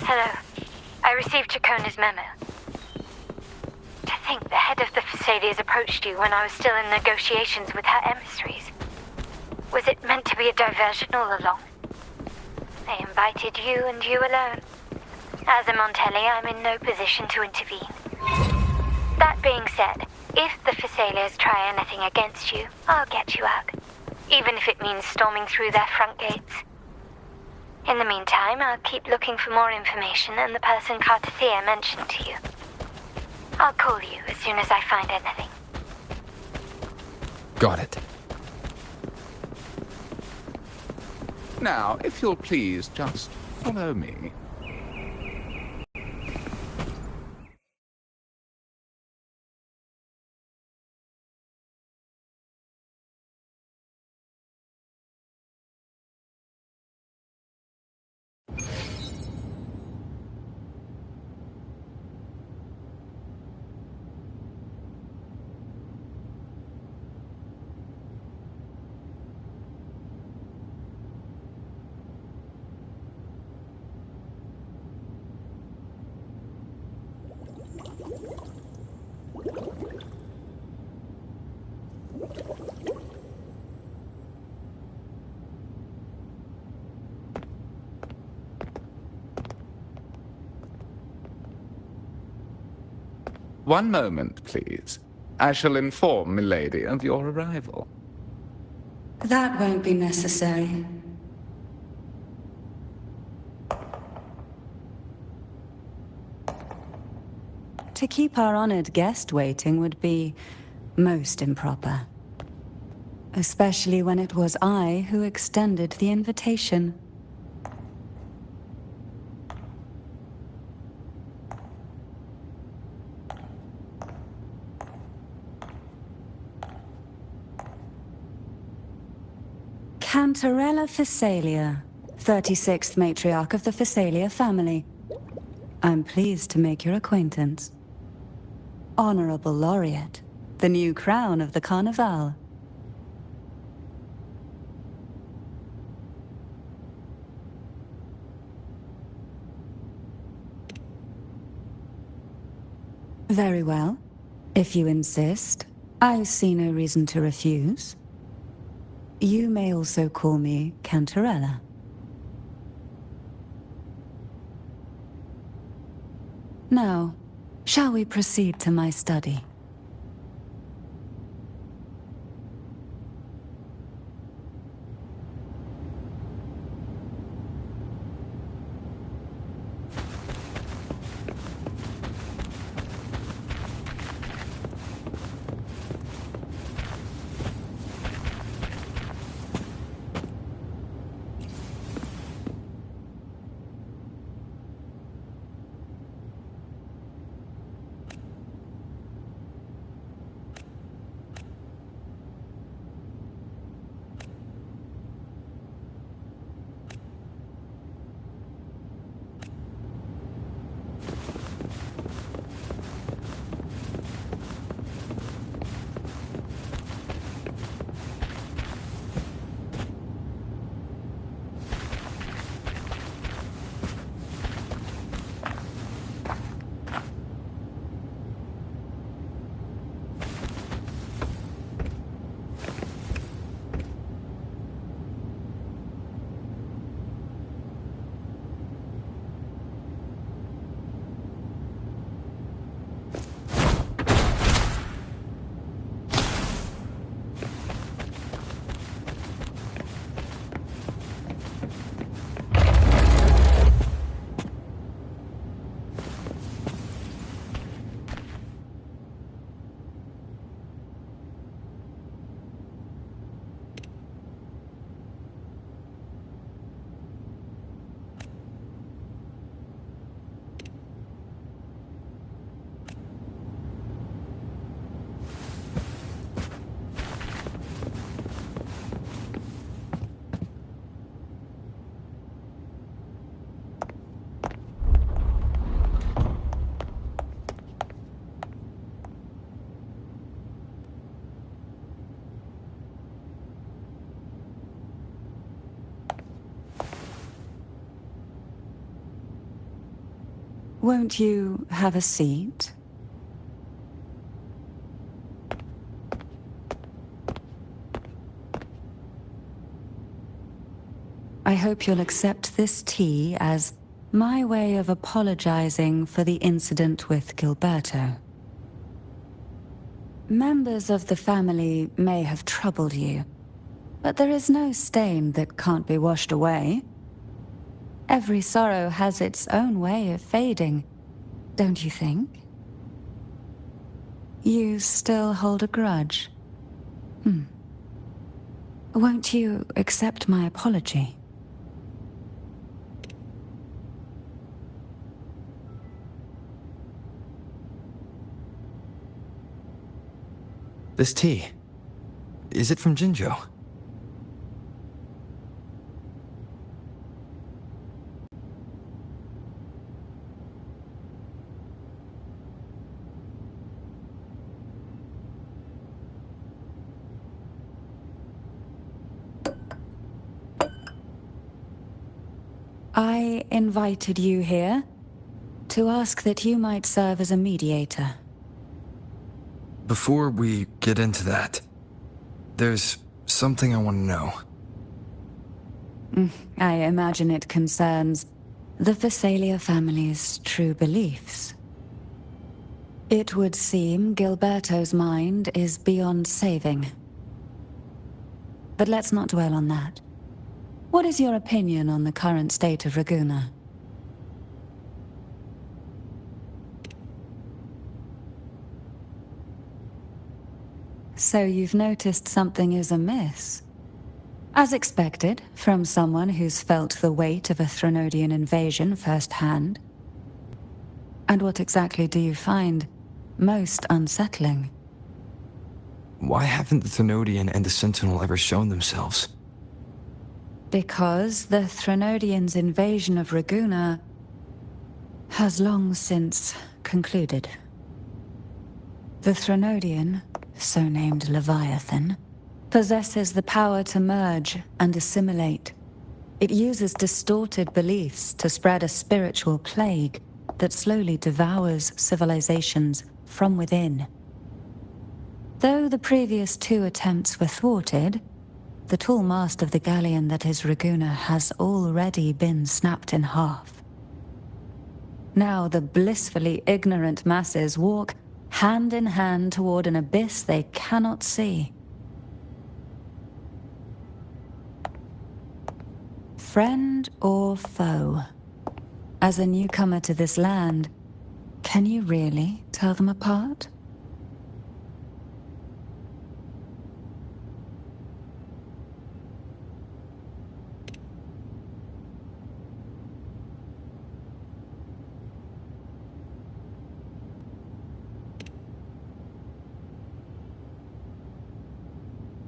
Hello. I received Chacona's memo. To think the head of the Thessalias approached you when I was still in negotiations with her emissaries. Was it meant to be a diversion all along? They invited you and you alone. As a Montelli, I'm in no position to intervene. That being said, if the Thessalias try anything against you, I'll get you out. Even if it means storming through their front gates. In the meantime, I'll keep looking for more information and the person Cartathea mentioned to you. I'll call you as soon as I find anything. Got it. Now, if you'll please just follow me. One moment, please. I shall inform Milady of your arrival. That won't be necessary. To keep our honored guest waiting would be most improper. Especially when it was I who extended the invitation. Cantarella Thessalia, 36th matriarch of the Thessalia family. I'm pleased to make your acquaintance. Honorable Laureate, the new crown of the Carnival. Very well. If you insist, I see no reason to refuse. You may also call me Cantarella. Now, shall we proceed to my study? Won't you have a seat? I hope you'll accept this tea as my way of apologizing for the incident with Gilberto. Members of the family may have troubled you, but there is no stain that can't be washed away. Every sorrow has its own way of fading, don't you think? You still hold a grudge? Won't you accept my apology? This tea, is it from Jinjo? I invited you here to ask that you might serve as a mediator. Before we get into that, there's something I want to know. I imagine it concerns the Phasalia family's true beliefs. It would seem Gilberto's mind is beyond saving. But let's not dwell on that. What is your opinion on the current state of Raguna? So you've noticed something is amiss. As expected, from someone who's felt the weight of a Threnodian invasion firsthand. And what exactly do you find most unsettling? Why haven't the Threnodian and the Sentinel ever shown themselves? Because the Threnodians' invasion of Raguna has long since concluded. The Threnodian, so named Leviathan, possesses the power to merge and assimilate. It uses distorted beliefs to spread a spiritual plague that slowly devours civilizations from within. Though the previous two attempts were thwarted, the tall mast of the galleon that is Raguna has already been snapped in half. Now the blissfully ignorant masses walk hand in hand toward an abyss they cannot see. Friend or foe? As a newcomer to this land, can you really tell them apart?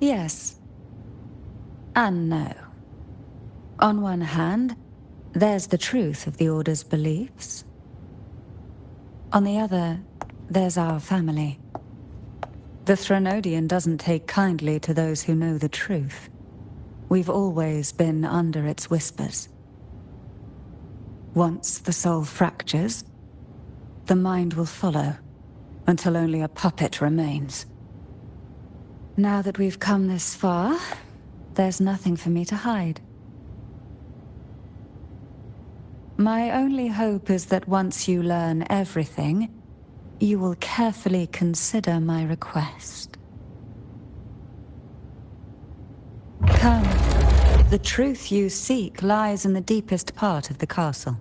Yes. And no. On one hand, there's the truth of the Order's beliefs. On the other, there's our family. The Threnodian doesn't take kindly to those who know the truth. We've always been under its whispers. Once the soul fractures, the mind will follow, until only a puppet remains. Now that we've come this far, there's nothing for me to hide. My only hope is that once you learn everything, you will carefully consider my request. Come. The truth you seek lies in the deepest part of the castle.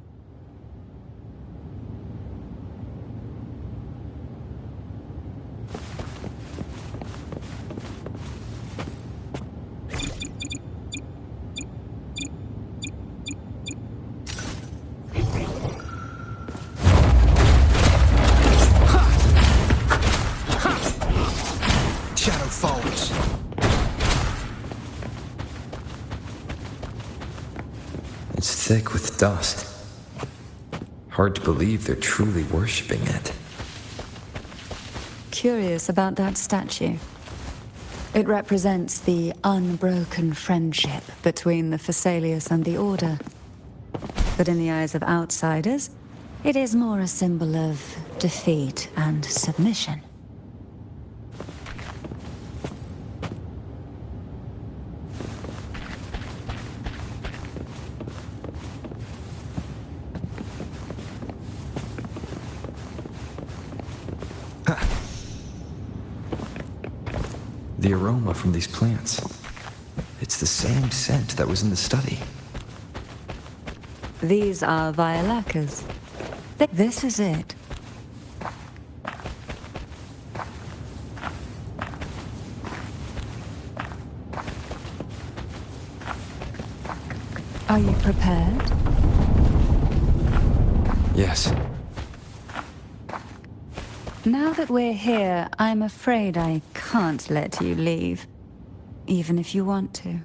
It's thick with dust. Hard to believe they're truly worshipping it. Curious about that statue. It represents the unbroken friendship between the Phasaelius and the Order. But in the eyes of outsiders, It is more a symbol of defeat and submission. The aroma from these plants. It's the same scent that was in the study. These are violacas. This is it. Are you prepared? Yes. Now that we're here, I'm afraid I can't let you leave, even if you want to.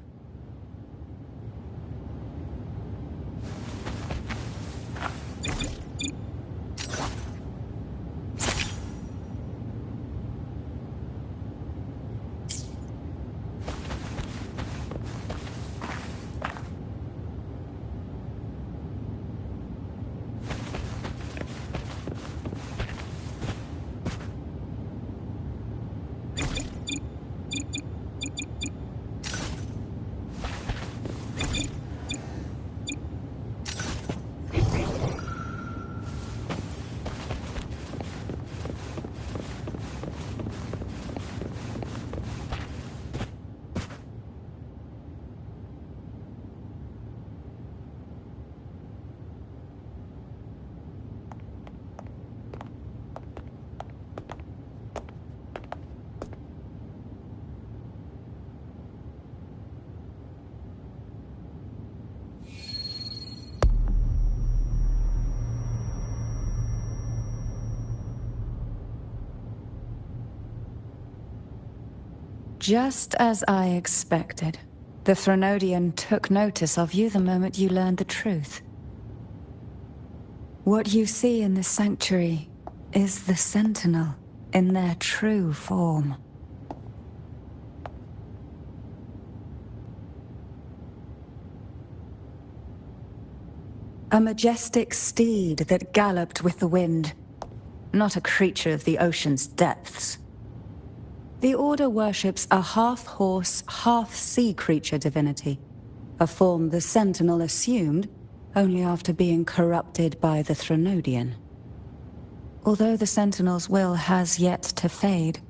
Just as I expected. The Threnodian took notice of you the moment you learned the truth. What you see in the sanctuary is the Sentinel in their true form. A majestic steed that galloped with the wind, not a creature of the ocean's depths. The Order worships a half-horse, half-sea creature divinity, a form the Sentinel assumed only after being corrupted by the Threnodian. Although the Sentinel's will has yet to fade,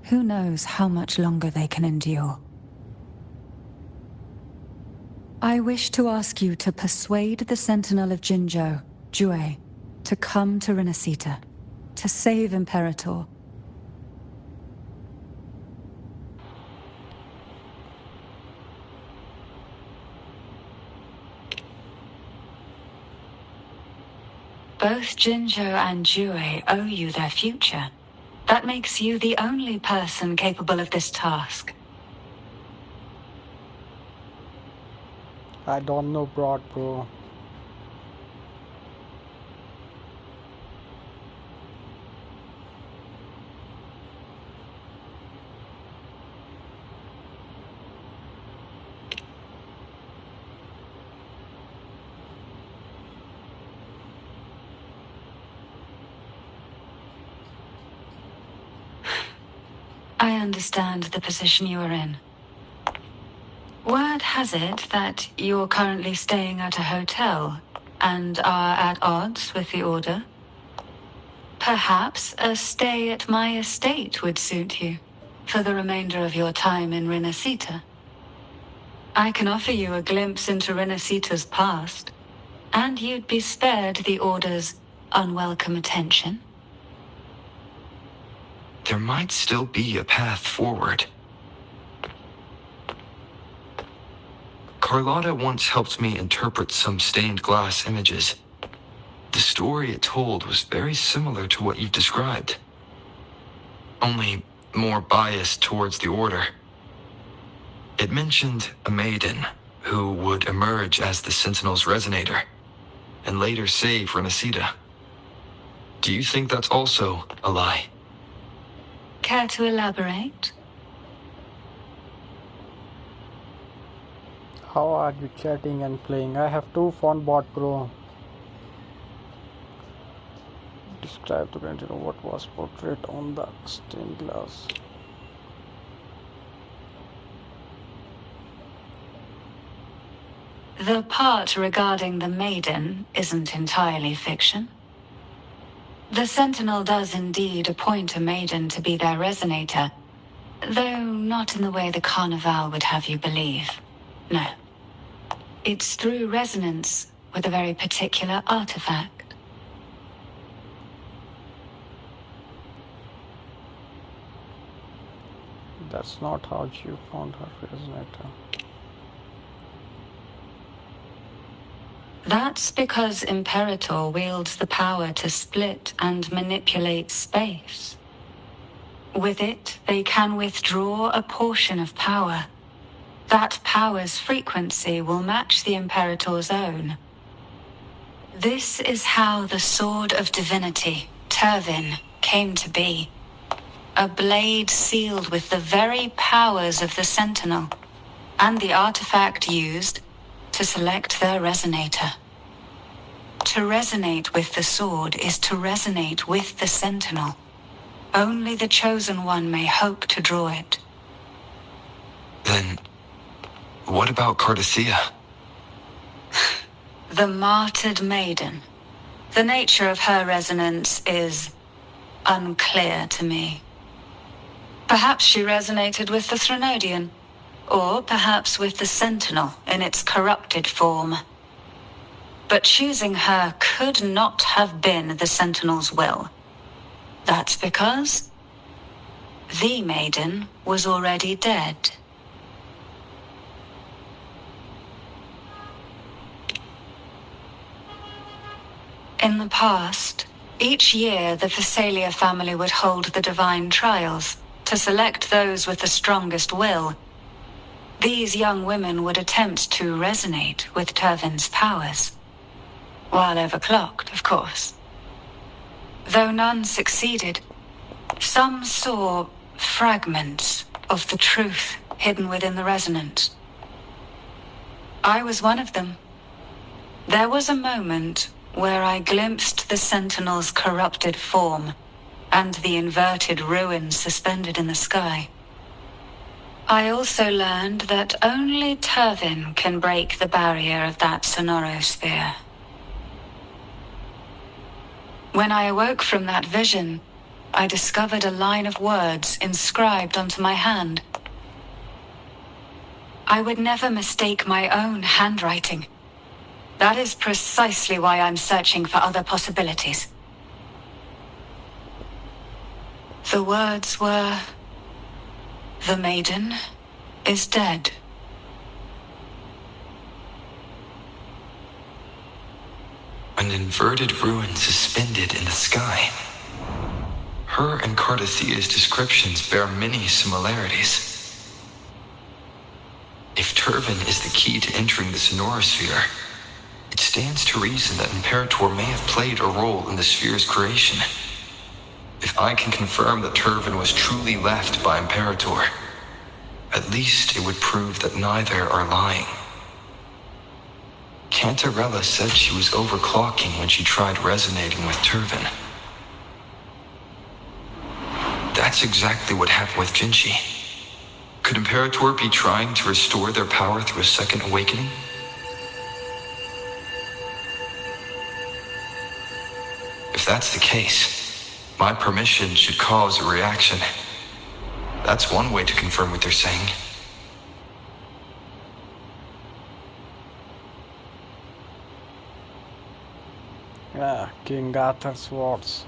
who knows how much longer they can endure. I wish to ask you to persuade the Sentinel of Jinzhou, Jue, to come to Renacita, to save Imperator. Both Jinzhou and Jue owe you their future. That makes you the only person capable of this task. I don't know broad, bro. I understand the position you are in. Word has it that you're currently staying at a hotel and are at odds with the Order. Perhaps a stay at my estate would suit you for the remainder of your time in Renacita. I can offer you a glimpse into Renacita's past, and you'd be spared the Order's unwelcome attention. There might still be a path forward. Carlotta once helped me interpret some stained glass images. The story it told was very similar to what you've described, only more biased towards the Order. It mentioned a maiden who would emerge as the Sentinel's resonator and later save Renacita. Do you think that's also a lie? Care to elaborate? How are you chatting and playing? I have two phone bot, bro. Describe the painting of what was portrayed on the stained glass. The part regarding the maiden isn't entirely fiction. The Sentinel does indeed appoint a maiden to be their resonator, though not in the way the Carnival would have you believe. No. It's through resonance with a very particular artifact. That's not how you found her resonator. That's because Imperator wields the power to split and manipulate space. With it, they can withdraw a portion of power. That power's frequency will match the Imperator's own. This is how the Sword of Divinity, Turvin, came to be. A blade sealed with the very powers of the Sentinel, and the artifact used to select their resonator. To resonate with the sword is to resonate with the Sentinel. Only the Chosen One may hope to draw it. Then, what about Cardicea? The martyred maiden. The nature of her resonance is unclear to me. Perhaps she resonated with the Threnodian, or perhaps with the Sentinel in its corrupted form. But choosing her could not have been the Sentinel's will. That's because the maiden was already dead. In the past, each year the Phasalia family would hold the divine trials to select those with the strongest will. These young women would attempt to resonate with Turvin's powers. While overclocked, of course. Though none succeeded, some saw fragments of the truth hidden within the resonance. I was one of them. There was a moment where I glimpsed the Sentinel's corrupted form and the inverted ruins suspended in the sky. I also learned that only Turvin can break the barrier of that sonorosphere. When I awoke from that vision, I discovered a line of words inscribed onto my hand. I would never mistake my own handwriting. That is precisely why I'm searching for other possibilities. The words were, "The maiden is dead." An inverted ruin suspended in the sky. Her and Cardicea's descriptions bear many similarities. If Turvin is the key to entering the sonorosphere, it stands to reason that Imperator may have played a role in the sphere's creation. If I can confirm that Turvin was truly left by Imperator, at least it would prove that neither are lying. Cantarella said she was overclocking when she tried resonating with Turvin. That's exactly what happened with Jinchi. Could Imperator be trying to restore their power through a second awakening? If that's the case, my permission should cause a reaction. That's one way to confirm what they're saying. Yeah, King Arthur's swords.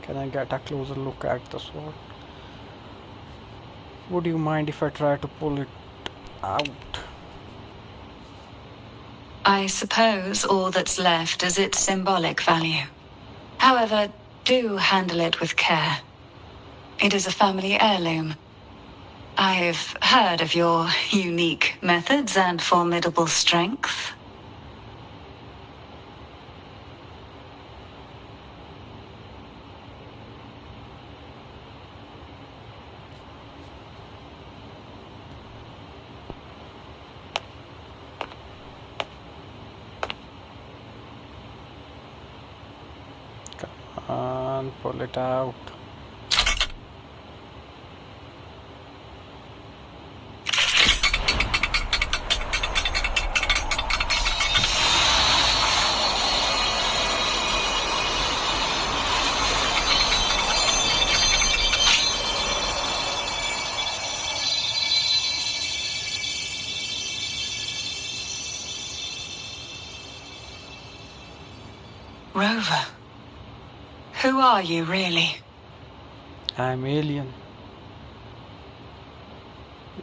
Can I get a closer look at the sword? Would you mind if I try to pull it out? I suppose all that's left is its symbolic value. However, do handle it with care. It is a family heirloom. I've heard of your unique methods and formidable strength. and pull it out. Rover, who are you really? I'm alien.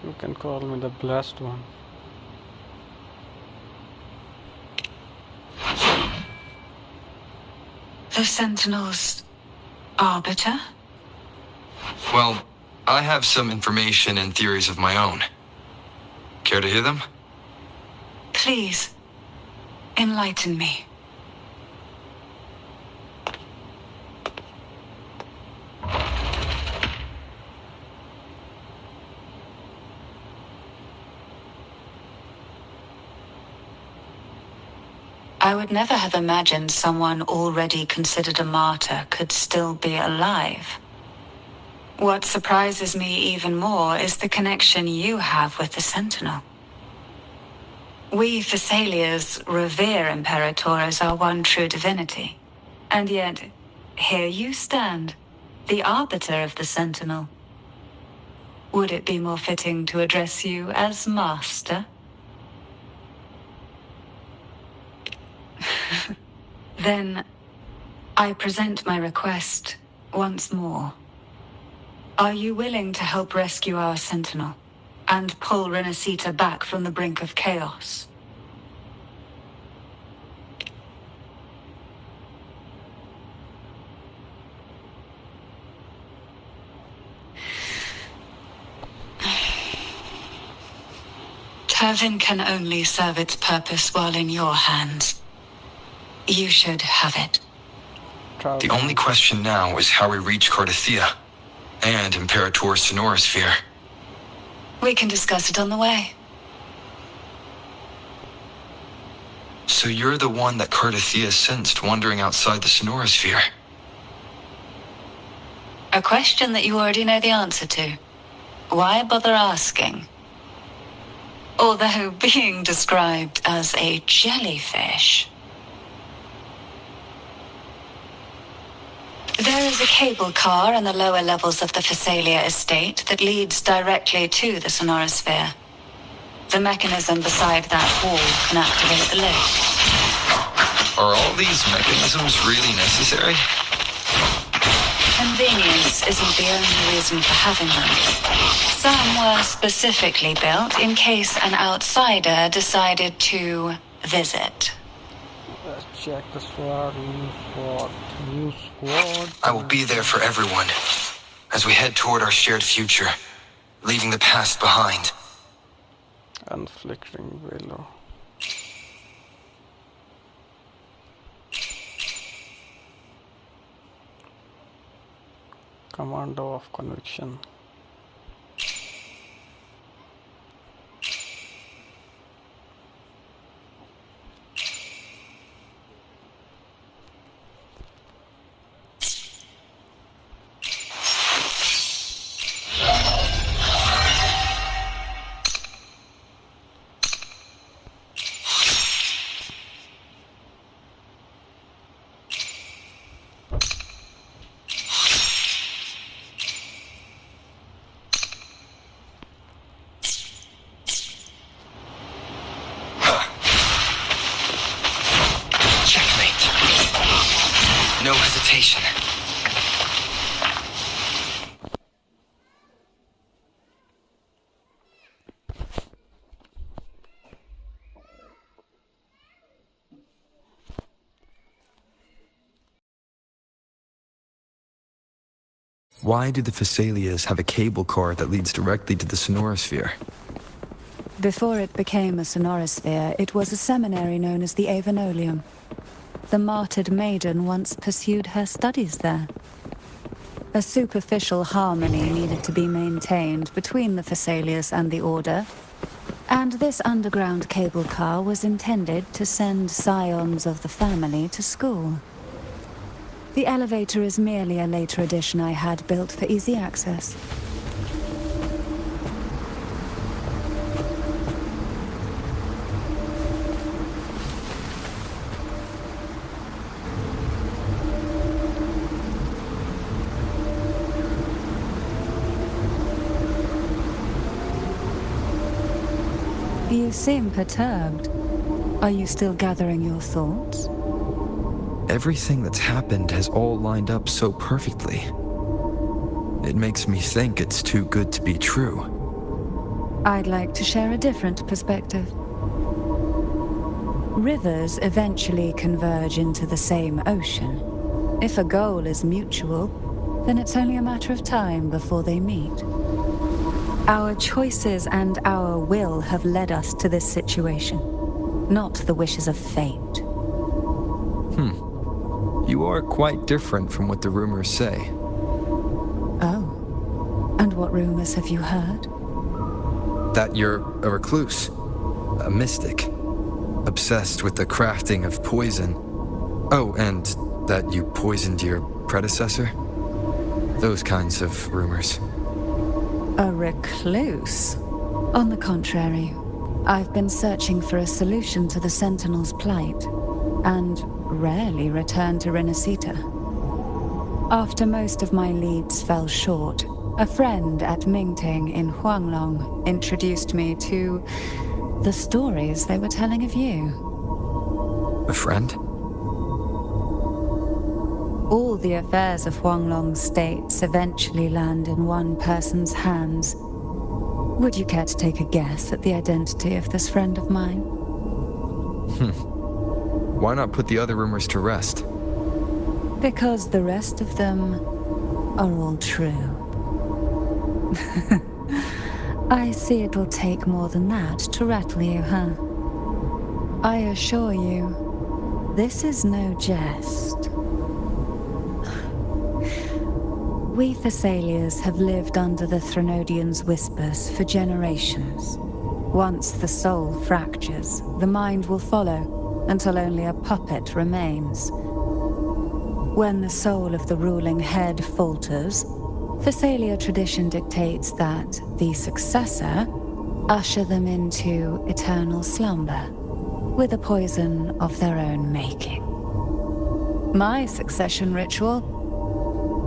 You can call me the blessed one. The Sentinel's arbiter? Well, I have some information and theories of my own. Care to hear them? Please, enlighten me. I would never have imagined someone already considered a martyr could still be alive. What surprises me even more is the connection you have with the Sentinel. We Thessalians revere Imperator as our one true divinity. And yet, here you stand, the arbiter of the Sentinel. Would it be more fitting to address you as Master? Then, I present my request once more. Are you willing to help rescue our Sentinel and pull Renacita back from the brink of chaos? Turvin can only serve its purpose while in your hands. You should have it. The only question now is how we reach Cardathia and Imperator's Sonorosphere. We can discuss it on the way. So you're the one that Cardathia sensed wandering outside the Sonorosphere? A question that you already know the answer to. Why bother asking? Although being described as a jellyfish. There is a cable car in the lower levels of the Thessalia estate that leads directly to the Sonorosphere. The mechanism beside that wall can activate the lift. Are all these mechanisms really necessary? Convenience isn't the only reason for having them. Some were specifically built in case an outsider decided to visit. Let's check the sword, new sword. I will be there for everyone as we head toward our shared future, leaving the past behind. And flickering willow. Commando of conviction. No hesitation. Why do the Thessalias have a cable car that leads directly to the Sonorosphere? Before it became a sonorosphere, it was a seminary known as the Avenolium. The martyred maiden once pursued her studies there. A superficial harmony needed to be maintained between the Thessalias and the Order, and this underground cable car was intended to send scions of the family to school. The elevator is merely a later addition I had built for easy access. You seem perturbed. Are you still gathering your thoughts? Everything that's happened has all lined up so perfectly. It makes me think it's too good to be true. I'd like to share a different perspective. Rivers eventually converge into the same ocean. If a goal is mutual, then it's only a matter of time before they meet. Our choices and our will have led us to this situation, not the wishes of fate. You are quite different from what the rumors say. Oh. And what rumors have you heard? That you're a recluse, a mystic, obsessed with the crafting of poison. Oh, and that you poisoned your predecessor? Those kinds of rumors. A recluse? On the contrary, I've been searching for a solution to the Sentinel's plight, and rarely return to Renacita. After most of my leads fell short, a friend at Mingting in Huanglong introduced me to the stories they were telling of you. A friend? All the affairs of Huanglong states eventually land in one person's hands. Would you care to take a guess at the identity of this friend of mine? Why not put the other rumors to rest? Because the rest of them are all true. I see it'll take more than that to rattle you, huh? I assure you, this is no jest. We Thessalians have lived under the Threnodians' whispers for generations. Once the soul fractures, the mind will follow, until only a puppet remains. When the soul of the ruling head falters, Thessalia tradition dictates that the successor usher them into eternal slumber, with a poison of their own making. My succession ritual?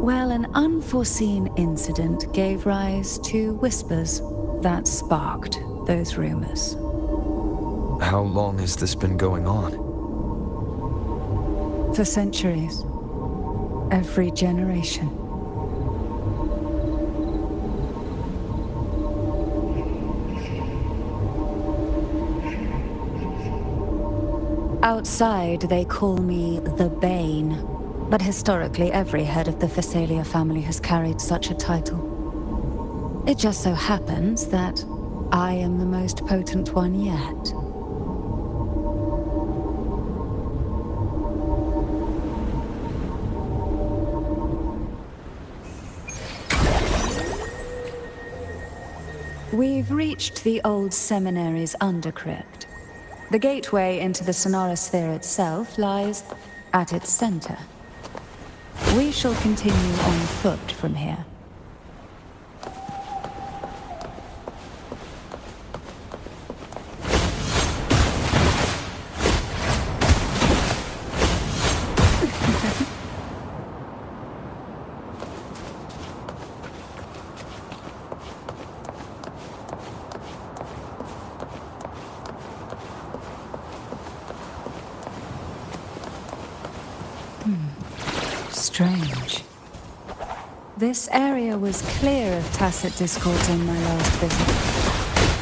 Well, an unforeseen incident gave rise to whispers that sparked those rumors. How long has this been going on? For centuries. Every generation. Outside, they call me the Bane, but historically every head of the Thessalia family has carried such a title. It just so happens that I am the most potent one yet. We've reached the old seminary's undercrypt. The gateway into the Sonorosphere itself lies at its center. We shall continue on foot from here. Strange. This area was clear of Tacet discords on my last visit,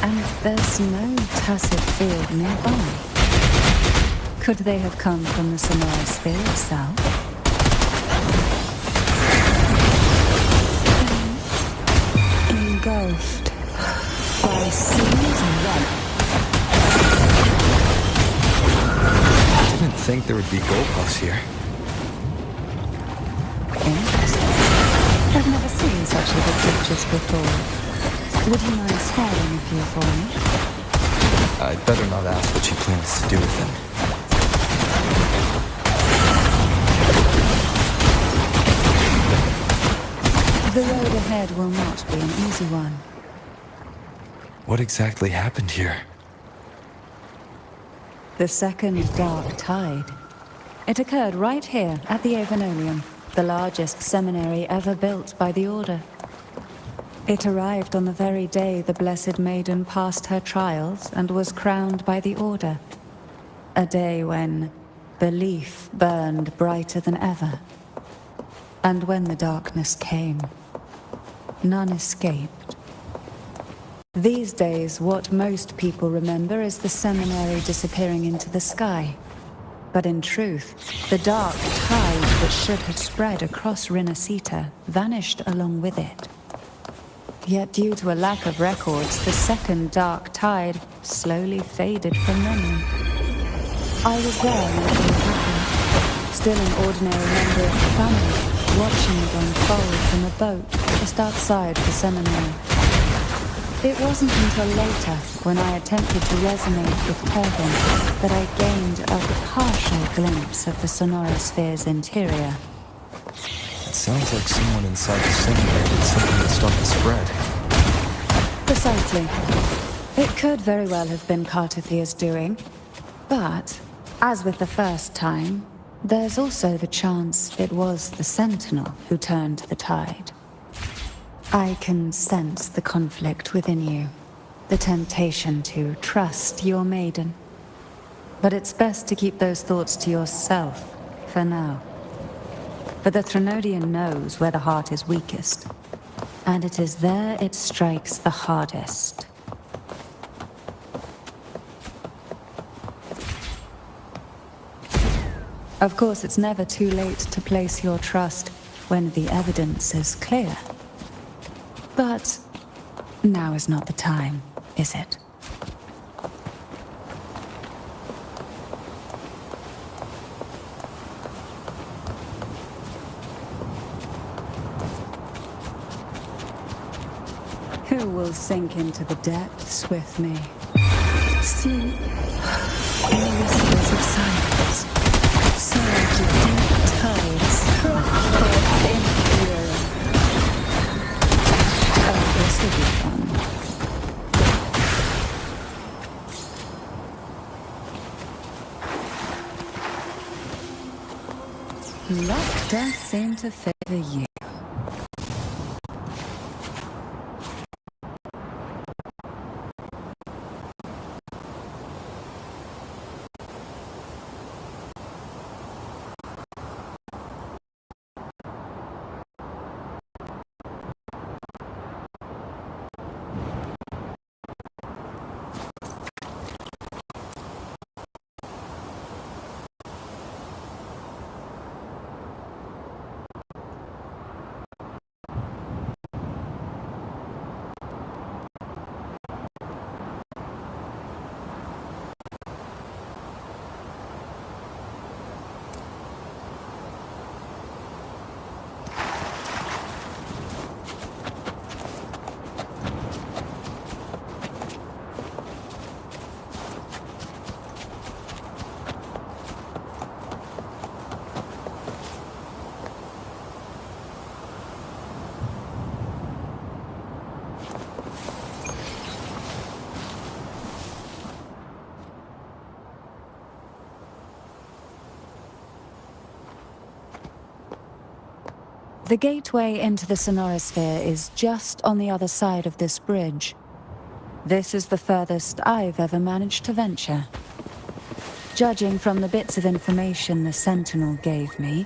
and there's no Tacet field nearby. Could they have come from the Sonorosphere itself? Engulfed by seas and red. I didn't think there would be gold puffs here. Interesting. I've never seen such little creatures before. Would you mind sparing a few for me? I'd better not ask what she plans to do with them. The road ahead will not be an easy one. What exactly happened here? The second dark tide. It occurred right here at the Avenolium, the largest seminary ever built by the Order. It arrived on the very day the Blessed Maiden passed her trials and was crowned by the Order. A day when belief burned brighter than ever. And when the darkness came, none escaped. These days, what most people remember is the seminary disappearing into the sky. But in truth, the dark tide that should have spread across Rinascita vanished along with it. Yet due to a lack of records, the second dark tide slowly faded from memory. I was there when it happened, still an ordinary member of the family, watching it unfold from a boat just outside the seminary. It wasn't until later, when I attempted to resonate with Turvin, that I gained a partial glimpse of the Sonorosphere's interior. It sounds like someone inside the seminary did something to stop the spread. Precisely. It could very well have been Cartothia's doing, but, as with the first time, there's also the chance it was the Sentinel who turned the tide. I can sense the conflict within you, the temptation to trust your maiden. But it's best to keep those thoughts to yourself, for now. For the Threnodian knows where the heart is weakest, and it is there it strikes the hardest. Of course, it's never too late to place your trust when the evidence is clear. But now is not the time, is it? Who will sink into the depths with me? See, in the whispers of silence, surge of deep tides, rush forth in fury. Oh, this will be fun. Luck does seem to favor you. The gateway into the Sonorosphere is just on the other side of this bridge. This is the furthest I've ever managed to venture. Judging from the bits of information the Sentinel gave me,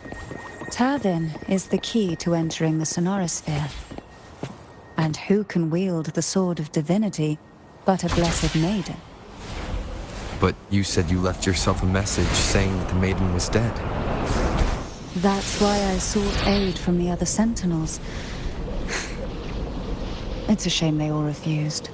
Turvin is the key to entering the Sonorosphere. And who can wield the Sword of Divinity but a Blessed Maiden? But you said you left yourself a message saying that the maiden was dead. That's why I sought aid from the other Sentinels. It's a shame they all refused.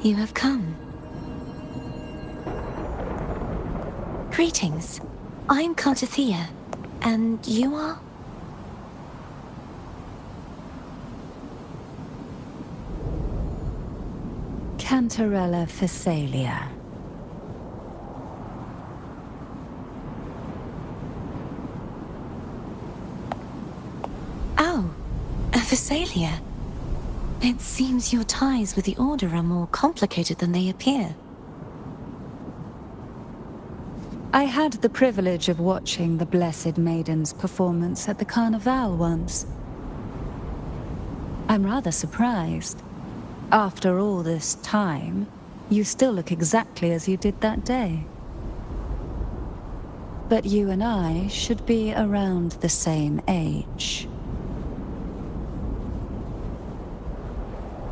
you have come. Greetings. I'm Cartathea, and you are? Cantarella Phasalia. Oh, a Phasalia. It seems your ties with the Order are more complicated than they appear. I had the privilege of watching the Blessed Maiden's performance at the Carnival once. I'm rather surprised. After all this time, you still look exactly as you did that day. But you and I should be around the same age.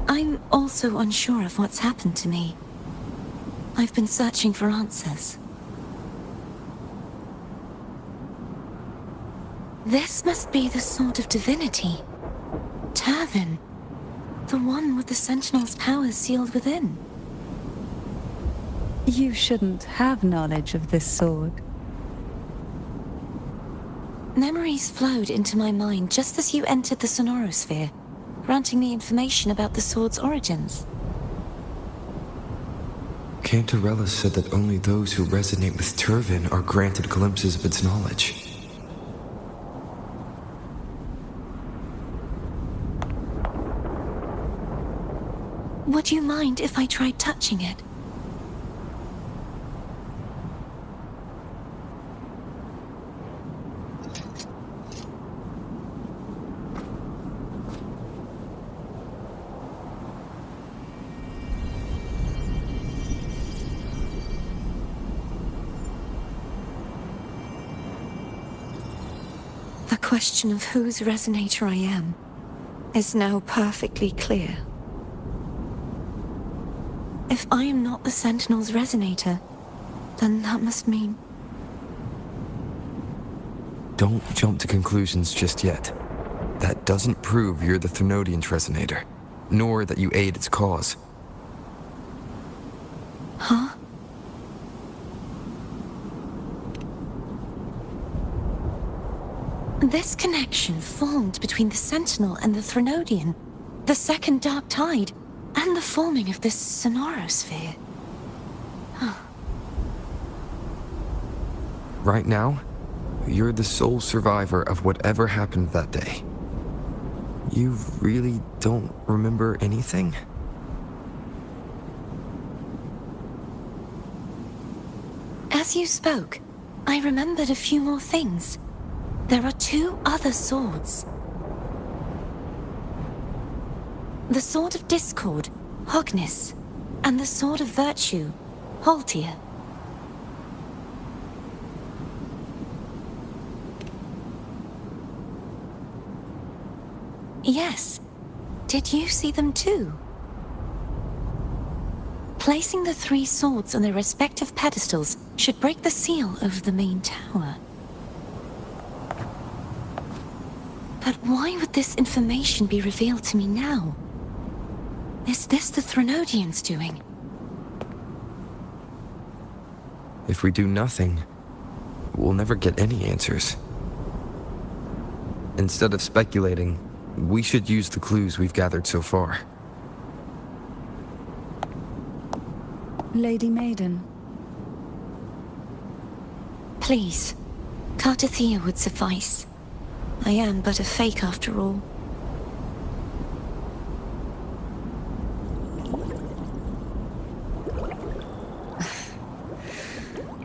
I'm also unsure of what's happened to me. I've been searching for answers. This must be the sword of divinity. Turvin. The one with the Sentinel's powers sealed within. You shouldn't have knowledge of this sword. Memories flowed into my mind just as you entered the Sonorosphere, granting me information about the sword's origins. Cantarella said that only those who resonate with Turvin are granted glimpses of its knowledge. Would you mind if I tried touching it? The question of whose resonator I am is now perfectly clear. If I am not the Sentinel's resonator, then that must mean... Don't jump to conclusions just yet. That doesn't prove you're the Thenodian's resonator, nor that you aid its cause. Huh? This connection formed between the Sentinel and the Thenodian, the second Dark Tide, and the forming of this Sonorosphere. Right now, you're the sole survivor of whatever happened that day. You really don't remember anything? As you spoke, I remembered a few more things. There are two other swords. The Sword of Discord, Hognis, and the Sword of Virtue, Haltia. Yes. Did you see them too? Placing the three swords on their respective pedestals should break the seal over the main tower. But why would this information be revealed to me now? Is this the Thenodian's doing? If we do nothing, we'll never get any answers. Instead of speculating, we should use the clues we've gathered so far. Lady Maiden. Please, Cartathea would suffice. I am but a fake after all.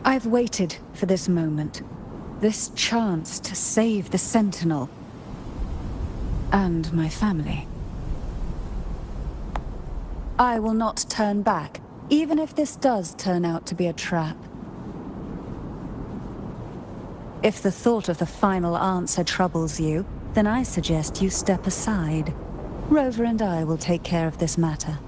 I've waited for this moment. This chance to save the Sentinel. And my family. I will not turn back, even if this does turn out to be a trap. If the thought of the final answer troubles you, then I suggest you step aside. Rover and I will take care of this matter.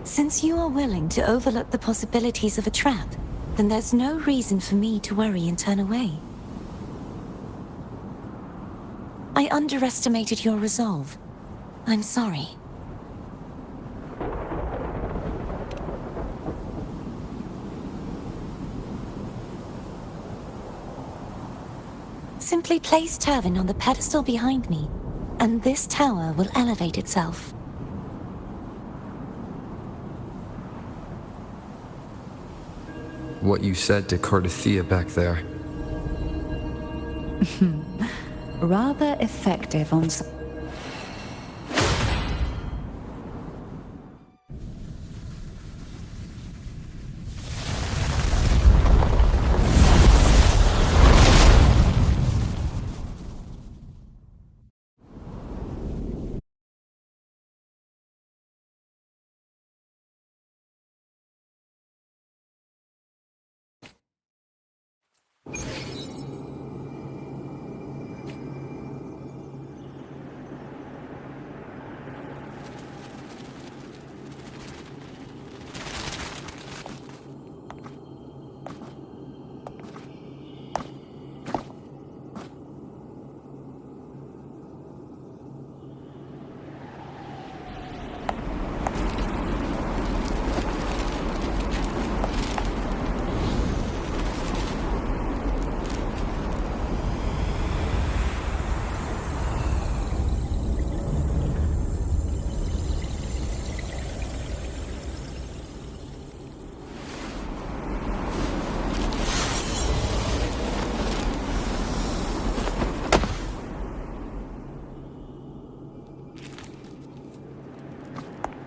Since you are willing to overlook the possibilities of a trap, then there's no reason for me to worry and turn away. I underestimated your resolve. I'm sorry. Simply place Turvin on the pedestal behind me, and this tower will elevate itself. What you said to Cardathea back there. Rather effective on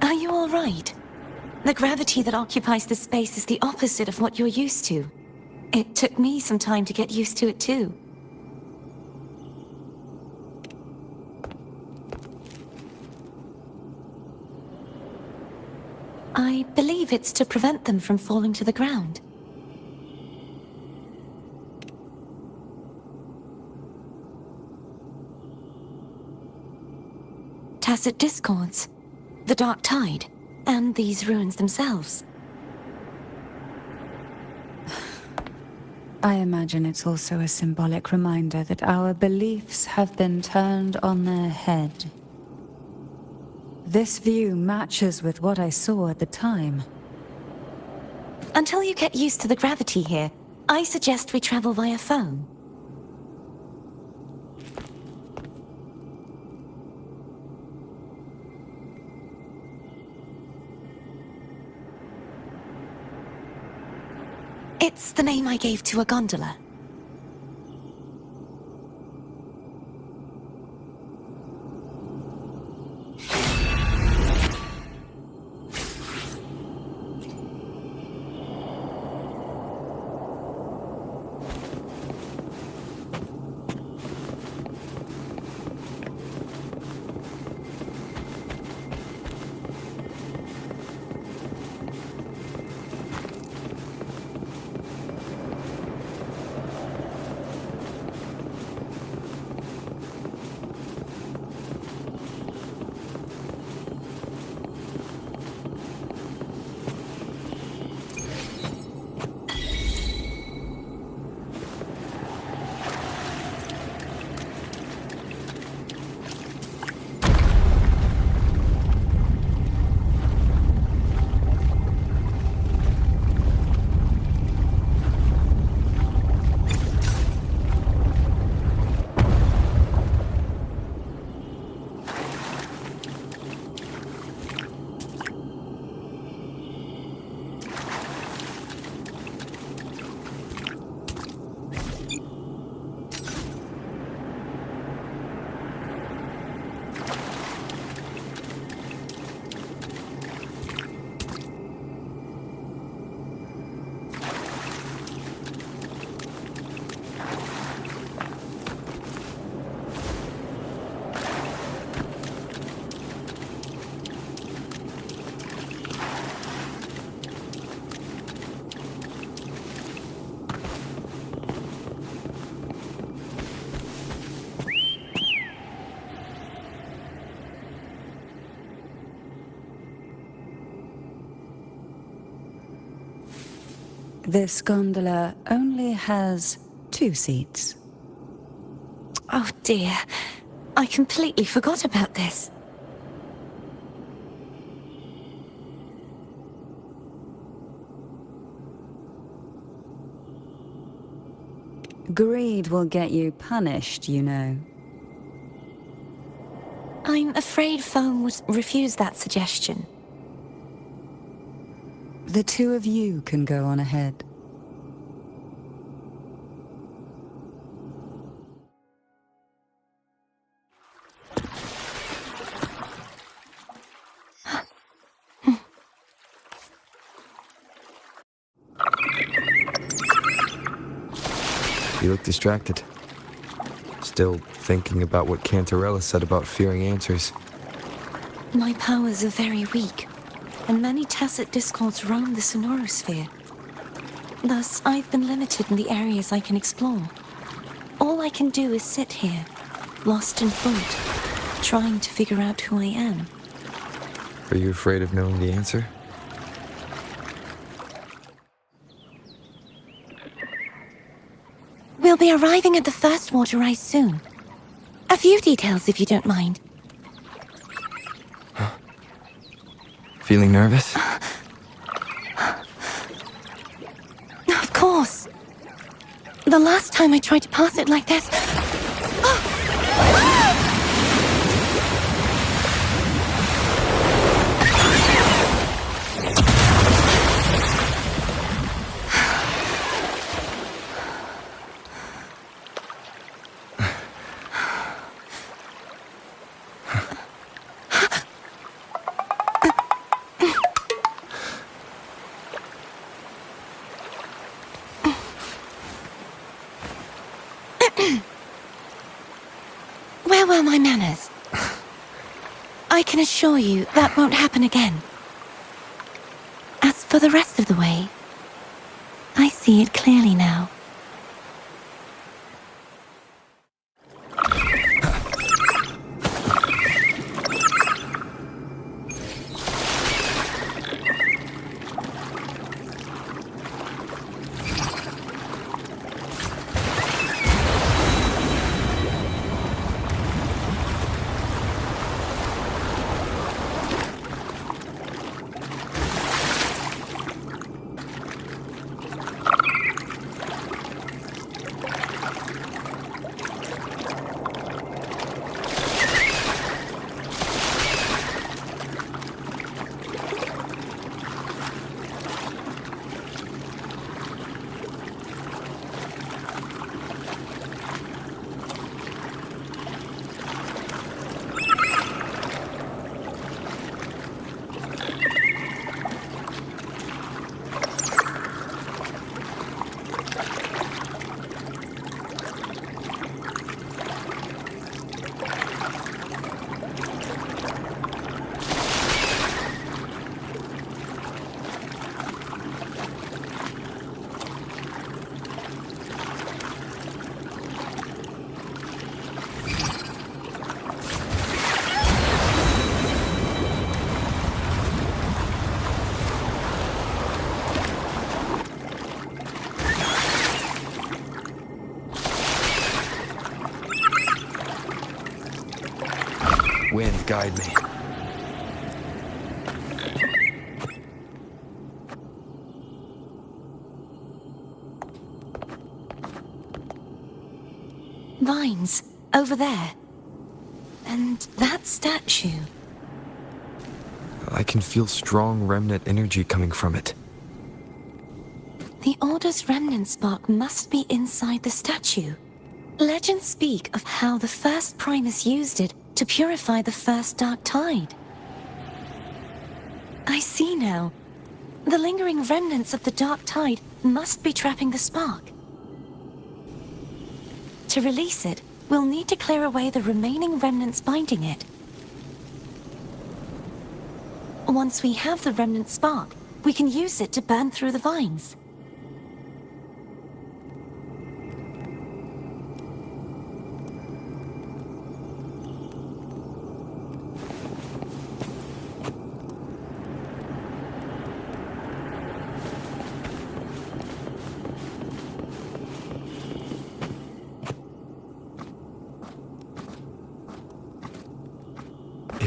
Are you all right? The gravity that occupies this space is the opposite of what you're used to. It took me some time to get used to it too. I believe it's to prevent them from falling to the ground. Tacit discords, the Dark Tide, and these ruins themselves. I imagine it's also a symbolic reminder that our beliefs have been turned on their head. This view matches with what I saw at the time. Until you get used to the gravity here, I suggest we travel via phone. It's the name I gave to a gondola. This gondola only has 2 seats. Oh dear. I completely forgot about this. Greed will get you punished, you know. I'm afraid Foam would refuse that suggestion. The 2 of you can go on ahead. You look distracted. Still thinking about what Cantarella said about fearing answers. My powers are very weak, and many tacit discords roam the sonorosphere. Thus, I've been limited in the areas I can explore. All I can do is sit here, lost in thought, trying to figure out who I am. Are you afraid of knowing the answer? We'll be arriving at the first water rise soon. A few details, if you don't mind. Feeling nervous? Of course. The last time I tried to pass it like this... Where were my manners? I can assure you that won't happen again. As for the rest of the way, I see it clearly now. Wind, guide me. Vines, over there. And that statue. I can feel strong remnant energy coming from it. The Order's remnant spark must be inside the statue. Legends speak of how the first Primus used it to purify the first dark tide. I see now. The lingering remnants of the dark tide must be trapping the spark. To release it, we'll need to clear away the remaining remnants binding it. Once we have the remnant spark, we can use it to burn through the vines.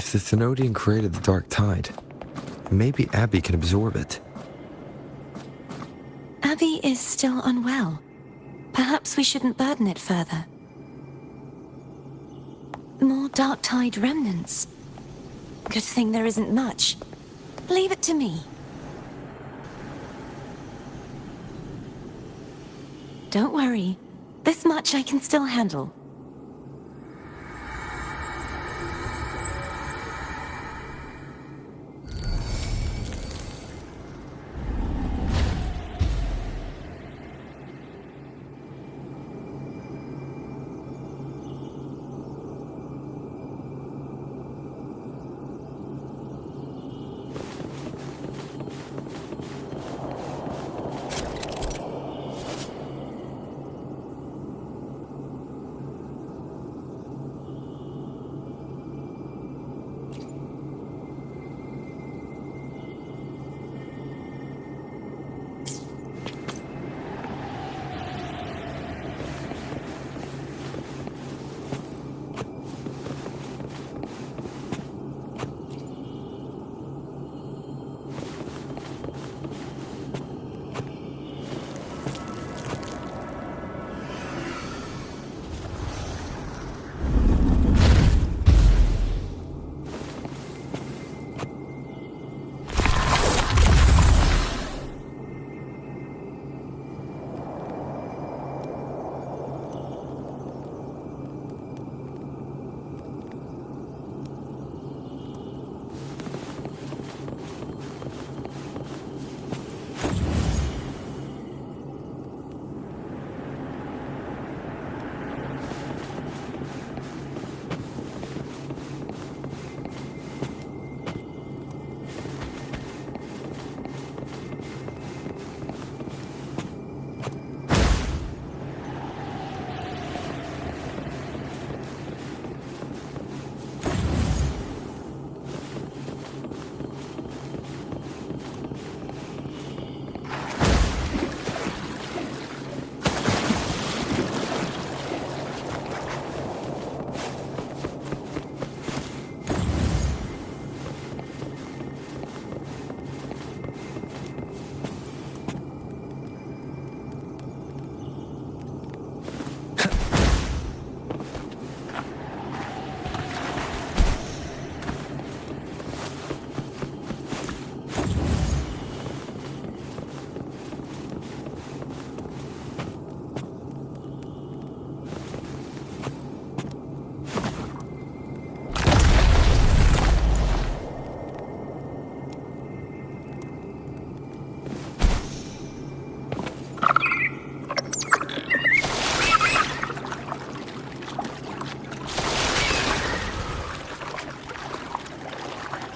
If the Thenodian created the Dark Tide, maybe Abby can absorb it. Abby is still unwell. Perhaps we shouldn't burden it further. More Dark Tide remnants. Good thing there isn't much. Leave it to me. Don't worry. This much I can still handle.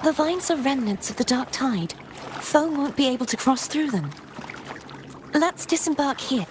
The vines are remnants of the Dark Tide. Foe won't be able to cross through them. Let's disembark here.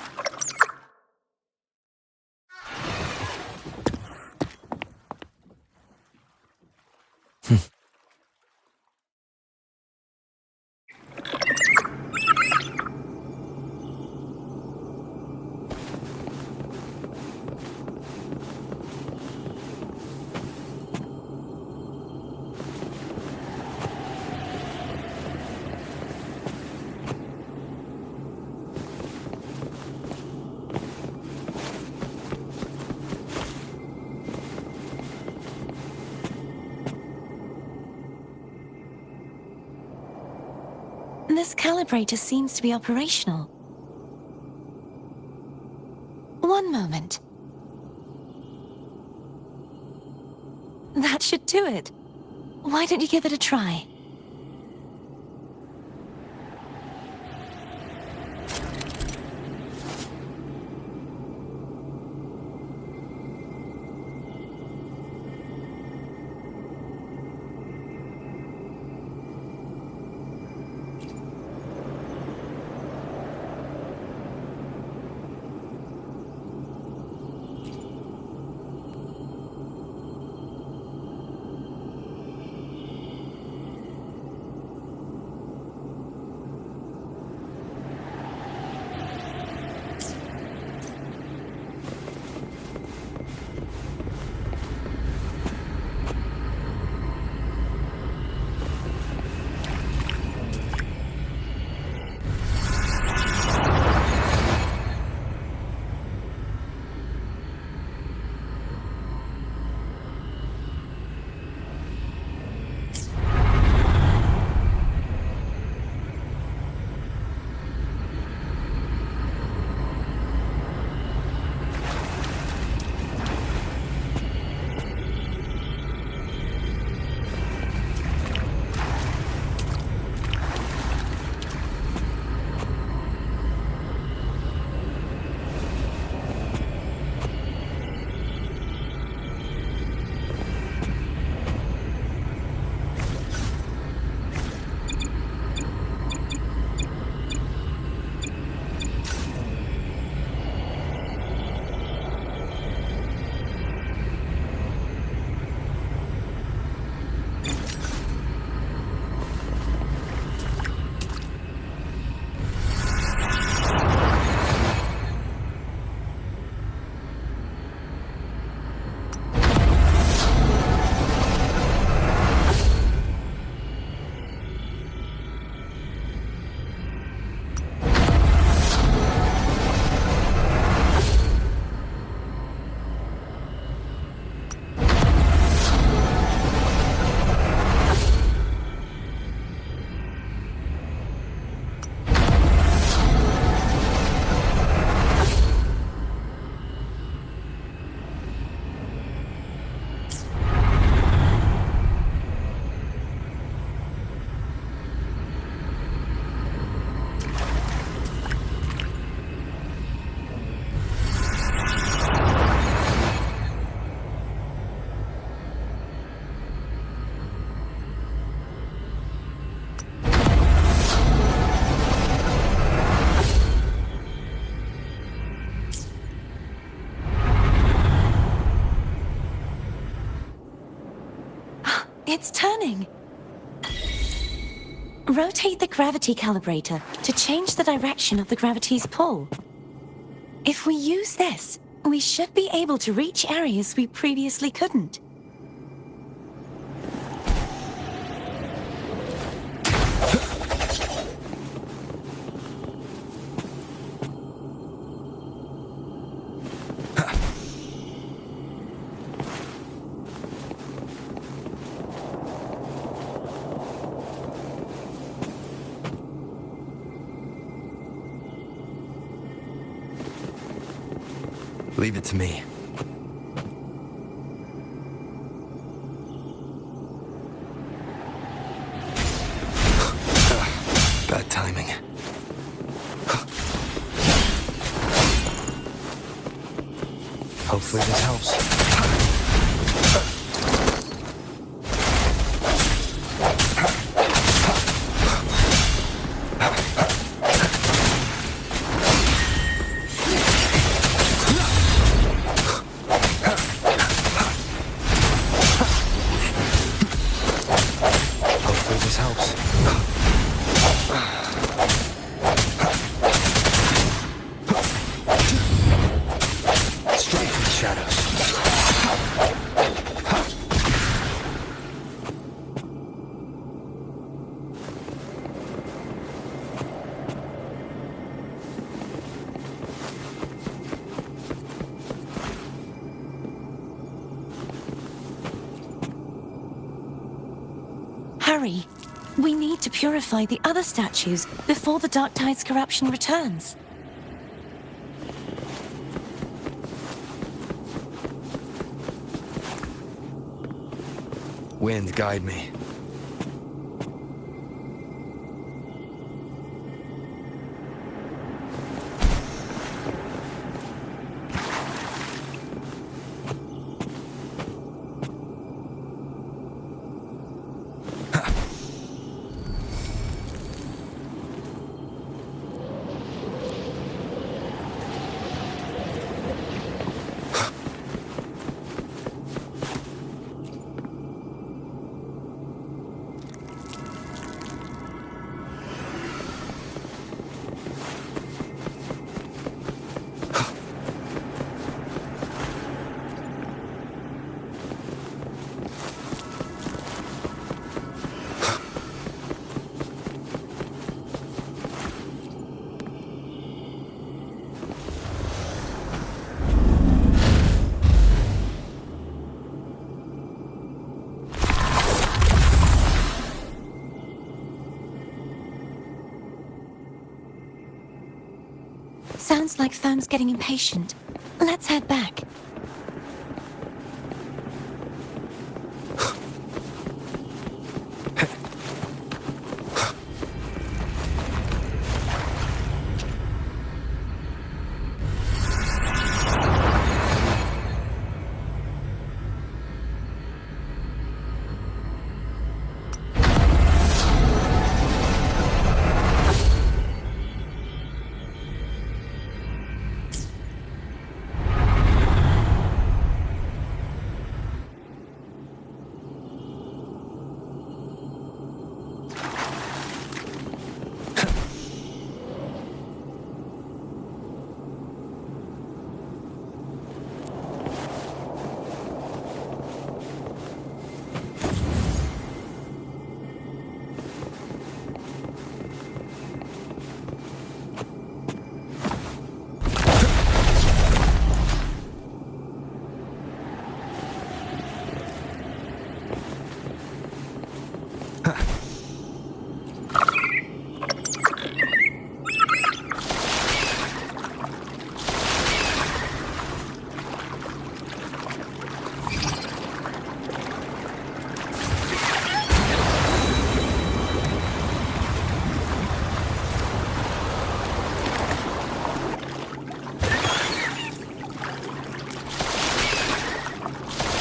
This calibrator seems to be operational. One moment. That should do it. Why don't you give it a try? It's turning. Rotate the gravity calibrator to change the direction of the gravity's pull. If we use this, we should be able to reach areas we previously couldn't. Leave it to me. Bad timing. Hopefully this helps. Hopefully this helps. Straight from the shadows. Hurry! We need to purify the other statues before the Dark Tide's corruption returns. Wind, guide me. Sounds like Therm's getting impatient. Let's head back.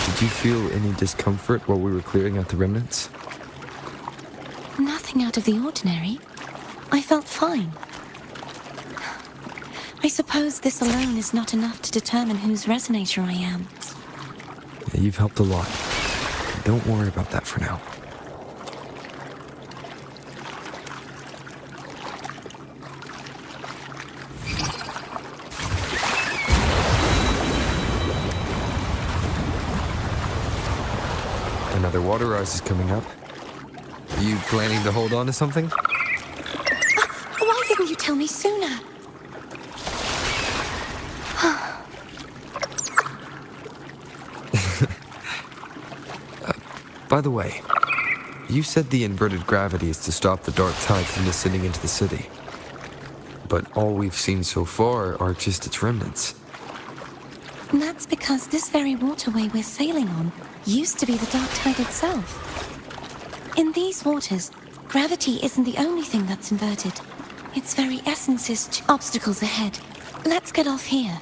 Did you feel any discomfort while we were clearing out the remnants? Nothing out of the ordinary. I felt fine. I suppose this alone is not enough to determine whose resonator I am. Yeah, you've helped a lot. Don't worry about that for now. Another water rise is coming up. Are you planning to hold on to something? Why didn't you tell me sooner? By the way, you said the inverted gravity is to stop the dark tide from descending into the city. But all we've seen so far are just its remnants. And that's because this very waterway we're sailing on used to be the dark tide itself. In these waters, gravity isn't the only thing that's inverted. Its very essence is obstacles ahead. Let's get off here.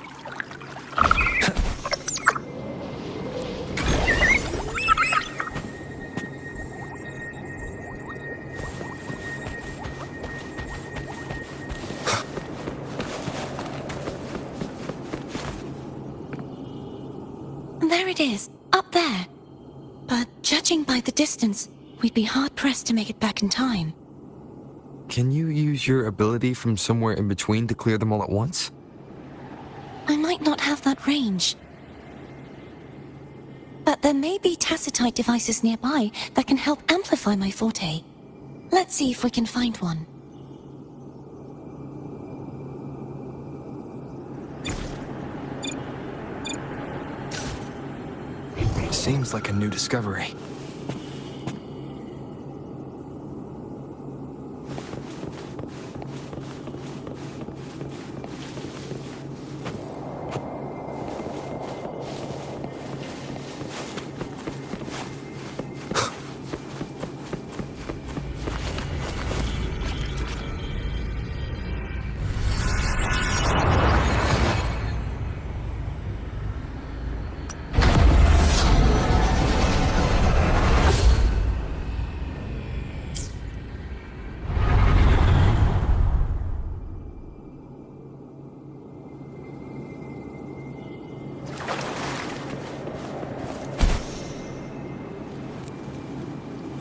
There it is, up there. But judging by the distance, we'd be hard-pressed to make it back in time. Can you use your ability from somewhere in between to clear them all at once? I might not have that range. But there may be tacitite devices nearby that can help amplify my forte. Let's see if we can find one. Seems like a new discovery.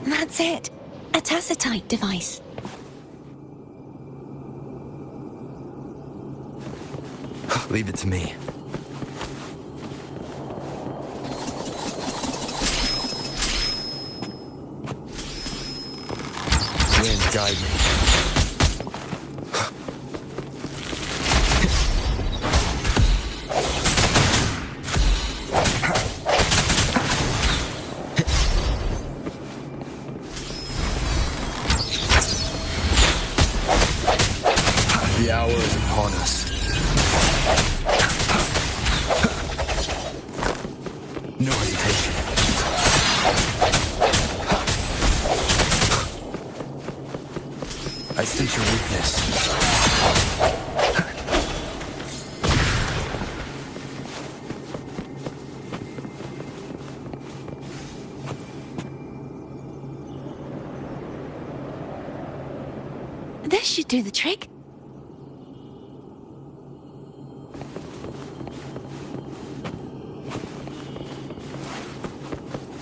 That's it. A tacitite device. Leave it to me. Wind, guide me. The hour is upon us. No hesitation. I sense your weakness. This should do the trick.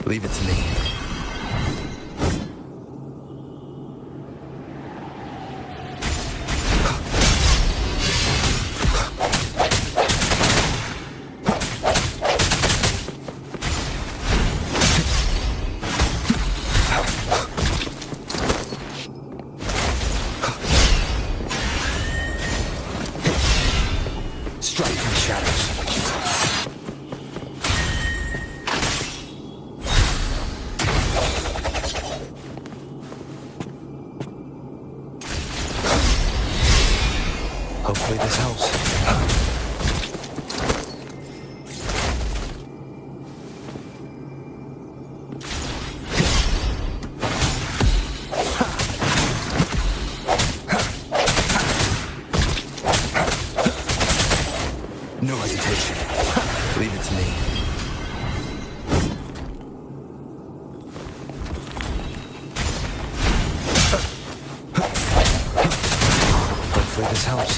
Leave it to me. Strike from the shadows. Hopefully this helps. No hesitation. Leave it to me. Hopefully this helps.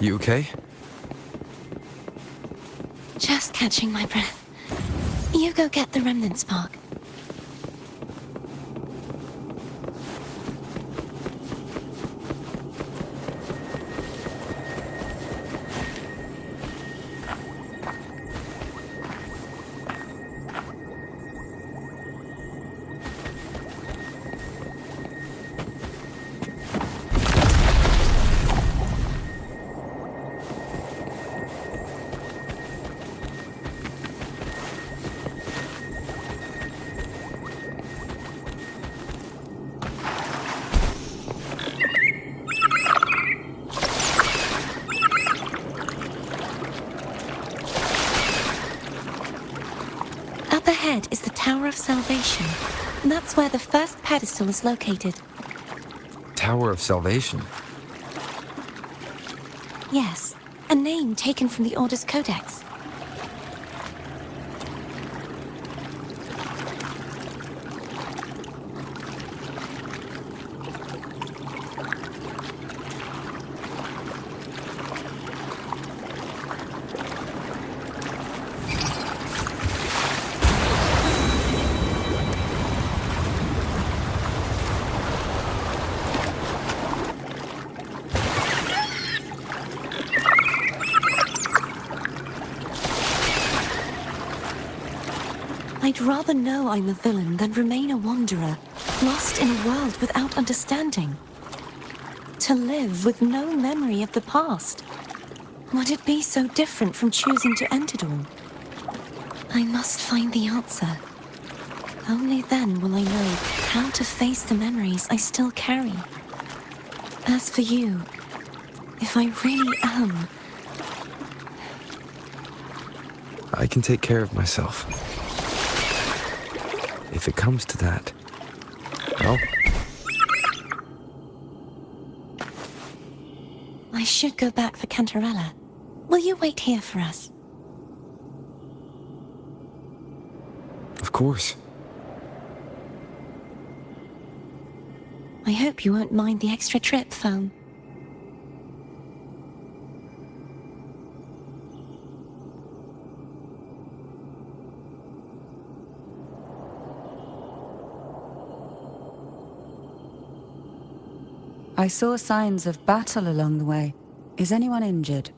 You okay? Just catching my breath. You go get the remnant spark. Up ahead is the Tower of Salvation. That's where the first pedestal is located. Tower of Salvation. Yes, a name taken from the Order's Codex. I'd rather know I'm a villain than remain a wanderer, lost in a world without understanding. To live with no memory of the past. Would it be so different from choosing to end it all? I must find the answer. Only then will I know how to face the memories I still carry. As for you, if I really am... I can take care of myself. If it comes to that. Well, I should go back for Cantarella. Will you wait here for us? of course. I hope you won't mind the extra trip, Foam. I saw signs of battle along the way. Is anyone injured?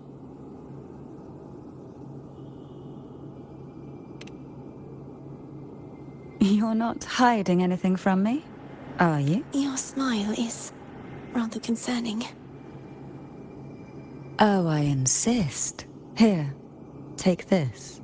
You're not hiding anything from me, are you? Your smile is rather concerning. Oh, I insist. Here, take this.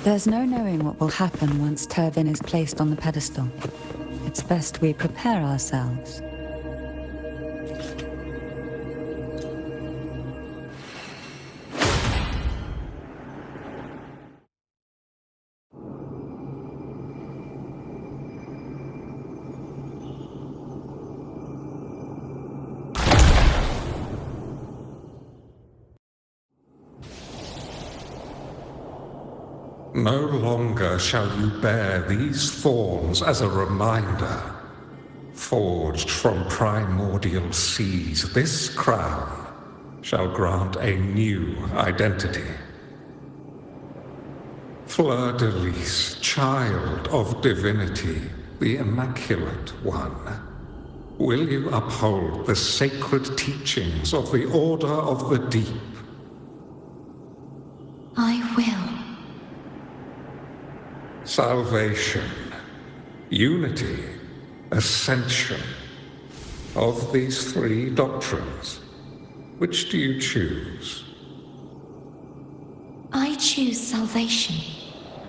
There's no knowing what will happen once Turvin is placed on the pedestal. It's best we prepare ourselves. No longer shall you bear these thorns as a reminder. Forged from primordial seas, this crown shall grant a new identity. Fleur-de-Lis, child of divinity, the Immaculate One, will you uphold the sacred teachings of the Order of the Deep? I will. Salvation, unity, ascension. Of these three doctrines, which do you choose? I choose salvation.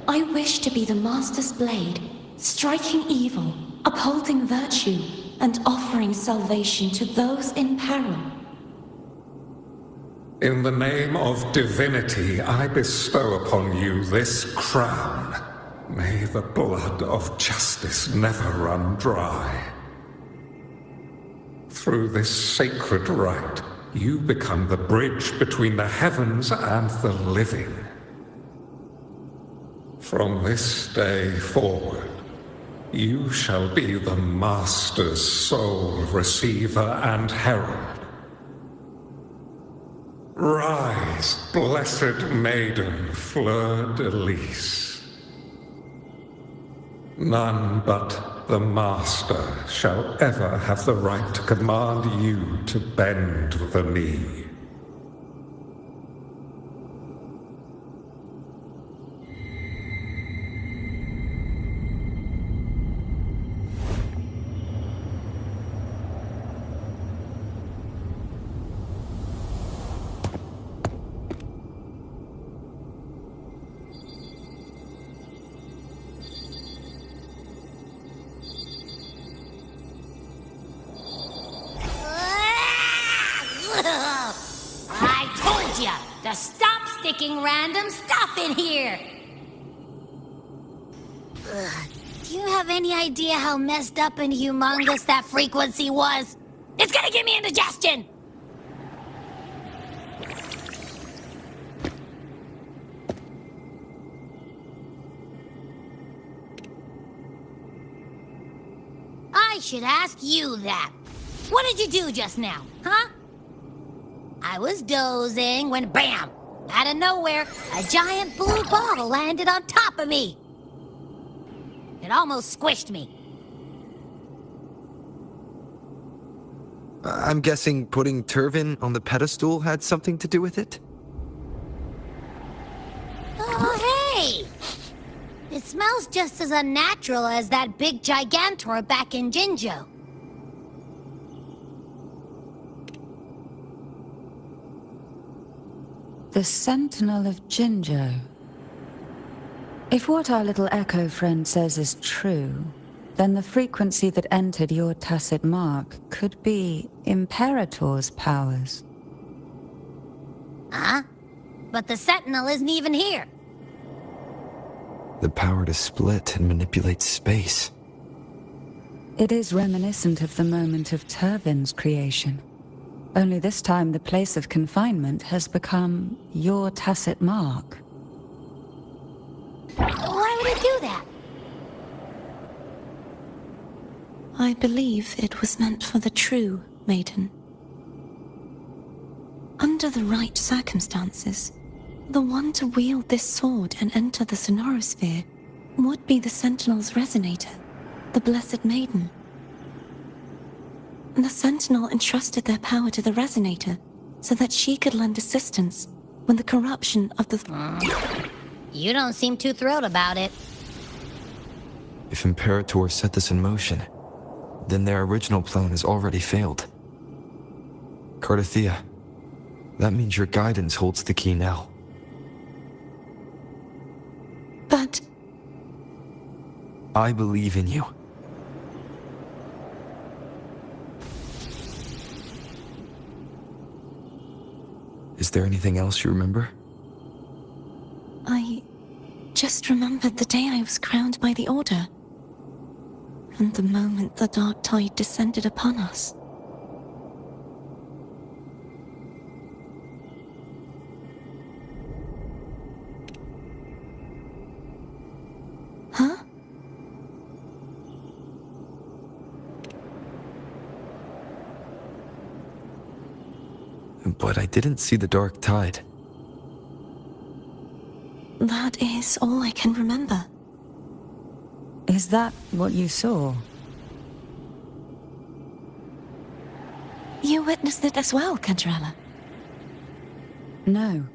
I wish to be the Master's blade, striking evil, upholding virtue, and offering salvation to those in peril. In the name of divinity, I bestow upon you this crown. May the blood of justice never run dry. Through this sacred rite, you become the bridge between the heavens and the living. From this day forward, you shall be the Master's sole receiver and herald. Rise, blessed maiden Fleur-de-Lis. None but the Master shall ever have the right to command you to bend the knee. I told ya to stop sticking random stuff in here! Do you have any idea how messed up and humongous that frequency was? It's gonna give me indigestion! I should ask you that. What did you do just now, huh? I was dozing when BAM! Out of nowhere, a giant blue ball landed on top of me. It almost squished me. I'm guessing putting Turvin on the pedestal had something to do with it? Oh, hey! It smells just as unnatural as that big gigantor back in Jinzhou. The Sentinel of Jinzhou. If what our little echo friend says is true, then the frequency that entered your tacit mark could be Imperator's powers. Huh? But the Sentinel isn't even here. The power to split and manipulate space. It is reminiscent of the moment of Turvin's creation. Only this time the place of confinement has become your tacit mark. Why would it do that? I believe it was meant for the true, maiden. Under the right circumstances, the one to wield this sword and enter the sonorosphere would be the Sentinel's resonator, the Blessed Maiden. The Sentinel entrusted their power to the resonator so that she could lend assistance when the corruption of the... You don't seem too thrilled about it. If Imperator set this in motion, then their original plan has already failed. Cardathea, that means your guidance holds the key now. but I believe in you. Is there anything else you remember? I just remembered the day I was crowned by the Order. And the moment the dark tide descended upon us. Huh? But I didn't see the dark tide. That is all I can remember. Is that what you saw? You witnessed it as well, Cantarella. No.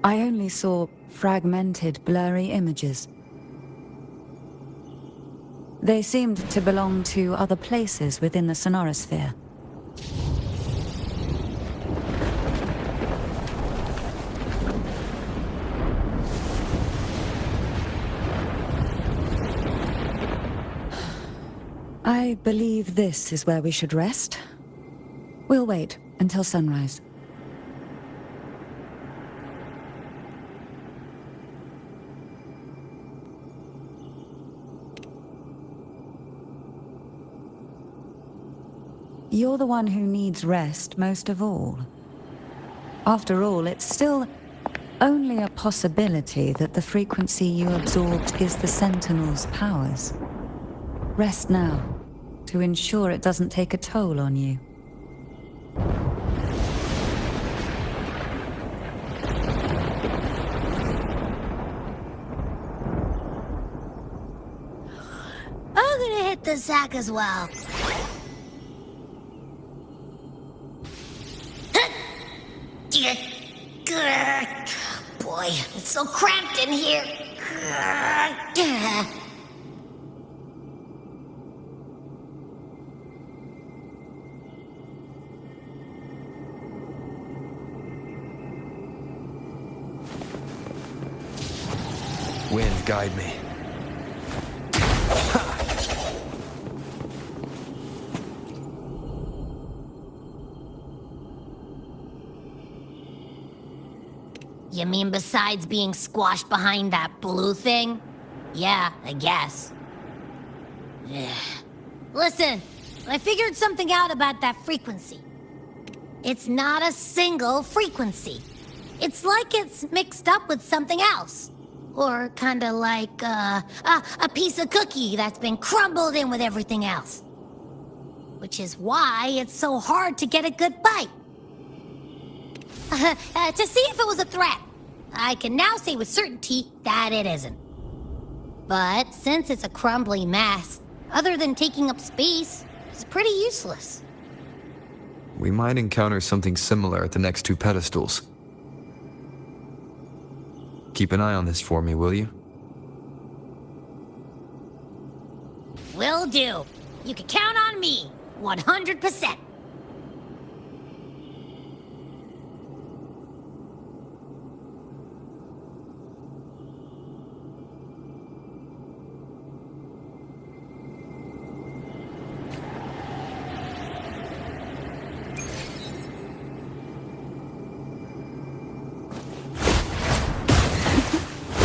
I only saw fragmented, blurry images. They seemed to belong to other places within the sonorosphere. I believe this is where we should rest. We'll wait until sunrise. You're the one who needs rest most of all. After all, it's still only a possibility that the frequency you absorbed is the Sentinel's powers. Rest now, to ensure it doesn't take a toll on you. I'm gonna hit the sack as well. Boy, it's so cramped in here. Wind, guide me. You mean besides being squashed behind that blue thing? Yeah, I guess. Ugh. Listen, I figured something out about that frequency. It's not a single frequency. It's like it's mixed up with something else. Or kinda like, a piece of cookie that's been crumbled in with everything else. Which is why it's so hard to get a good bite. To see if it was a threat. I can now say with certainty that it isn't. But since it's a crumbly mess, other than taking up space, it's pretty useless. We might encounter something similar at the next two pedestals. Keep an eye on this for me, will you? Will do. You can count on me, 100%.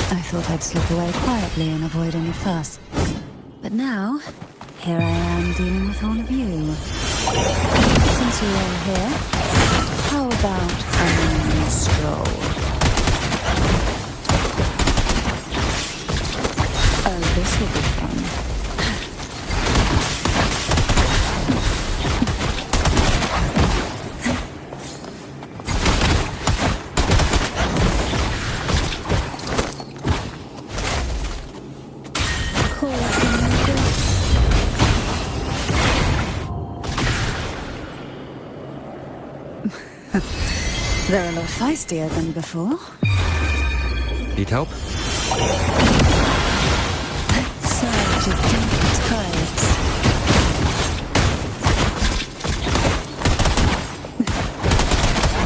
I thought I'd slip away quietly and avoid any fuss. But now, here I am dealing with all of you. Since you're all here, how about a mini stroll? Oh, this will be fun. They're a lot feistier than before. Need help? Surge of deep tides.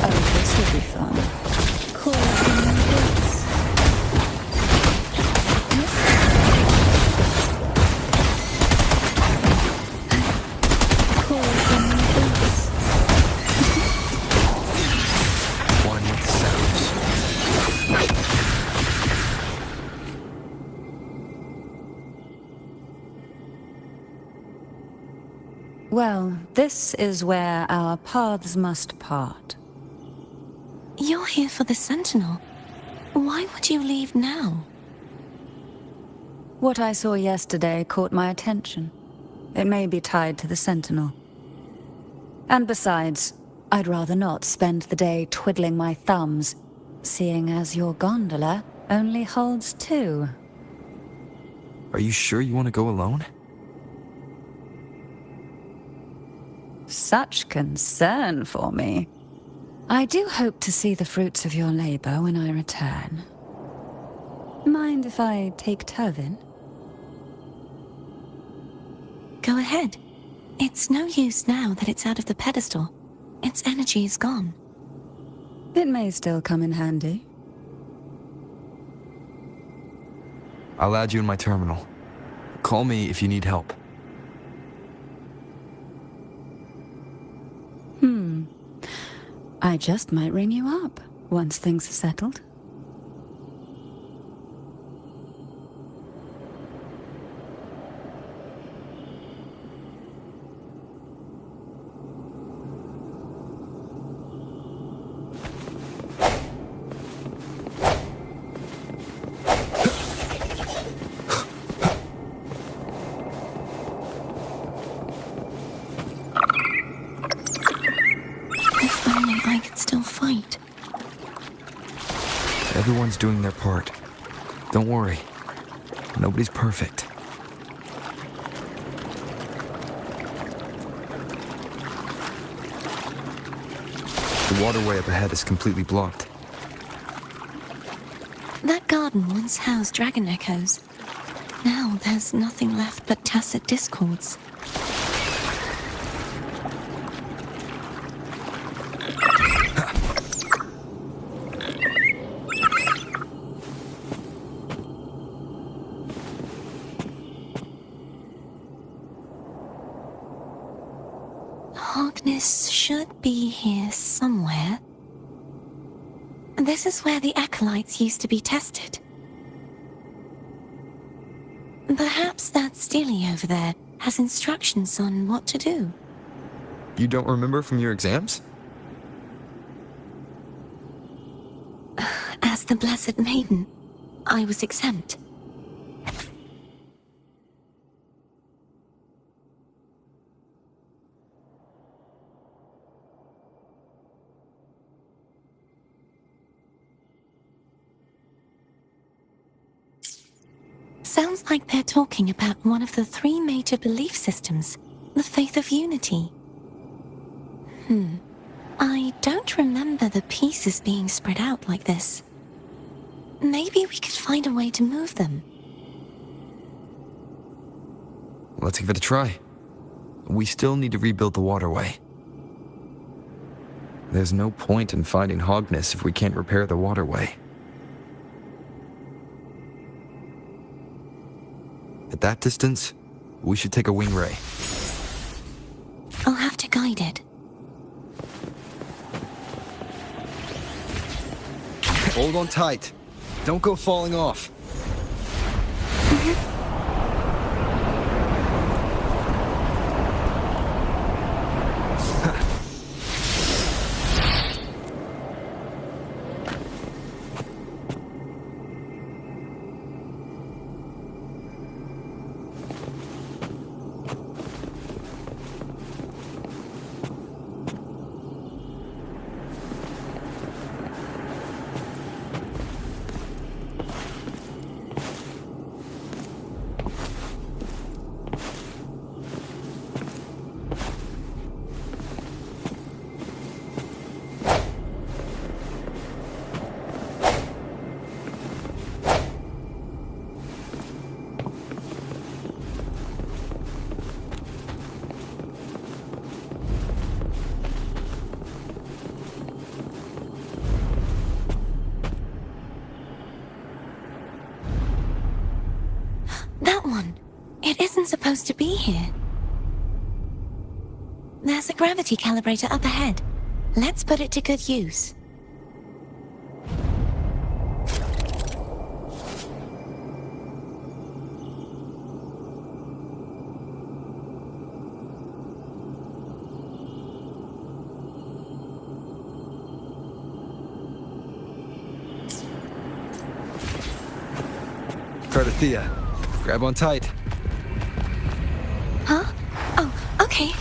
Oh, this will be fun. Call it the Well, this is where our paths must part. You're here for the Sentinel. Why would you leave now? What I saw yesterday caught my attention. It may be tied to the Sentinel. And besides, I'd rather not spend the day twiddling my thumbs, seeing as your gondola only holds 2. Are you sure you want to go alone? Such concern for me. I do hope to see the fruits of your labor when I return. Mind if I take Turvin? Go ahead. It's no use now that it's out of the pedestal. Its energy is gone. It may still come in handy. I'll add you in my terminal. Call me if you need help. I just might ring you up once things are settled. If only I could still fight. Everyone's doing their part. Don't worry. Nobody's perfect. The waterway up ahead is completely blocked. That garden once housed dragon echoes. Now there's nothing left but tacit discords. Harkness should be here somewhere. This is where the acolytes used to be tested. Perhaps that Steely over there has instructions on what to do. You don't remember from your exams? As the Blessed Maiden, I was exempt. Sounds like they're talking about one of the 3 major belief systems, the faith of unity. I don't remember the pieces being spread out like this. Maybe we could find a way to move them. Let's give it a try. We still need to rebuild the waterway. There's no point in finding Hogness if we can't repair the waterway. At that distance, we should take a wing ray. I'll have to guide it. Hold on tight. Don't go falling off. That one. It isn't supposed to be here. There's a gravity calibrator up ahead. Let's put it to good use. Cardathea, grab on tight. Huh? Oh, okay.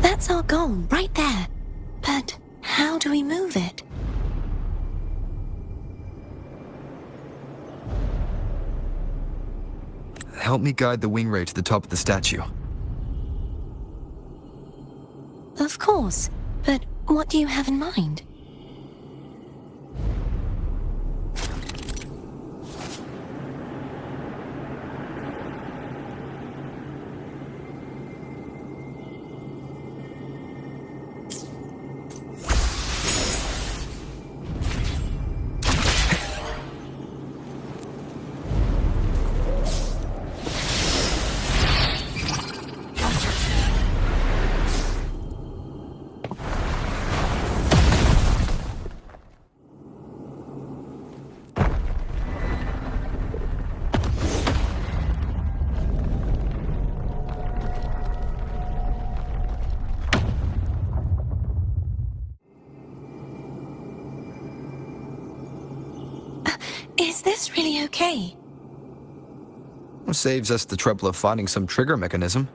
That's our goal, right there. But how do we move it? Help me guide the wing ray to the top of the statue. Of course, but what do you have in mind? Is this really okay? Saves us the trouble of finding some trigger mechanism.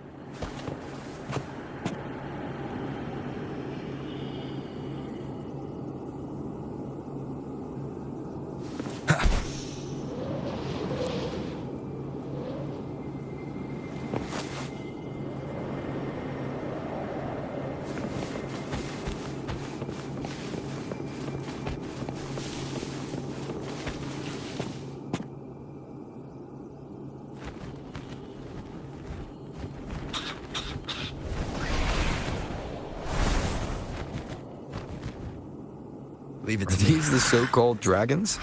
Leave it to these the so-called dragons?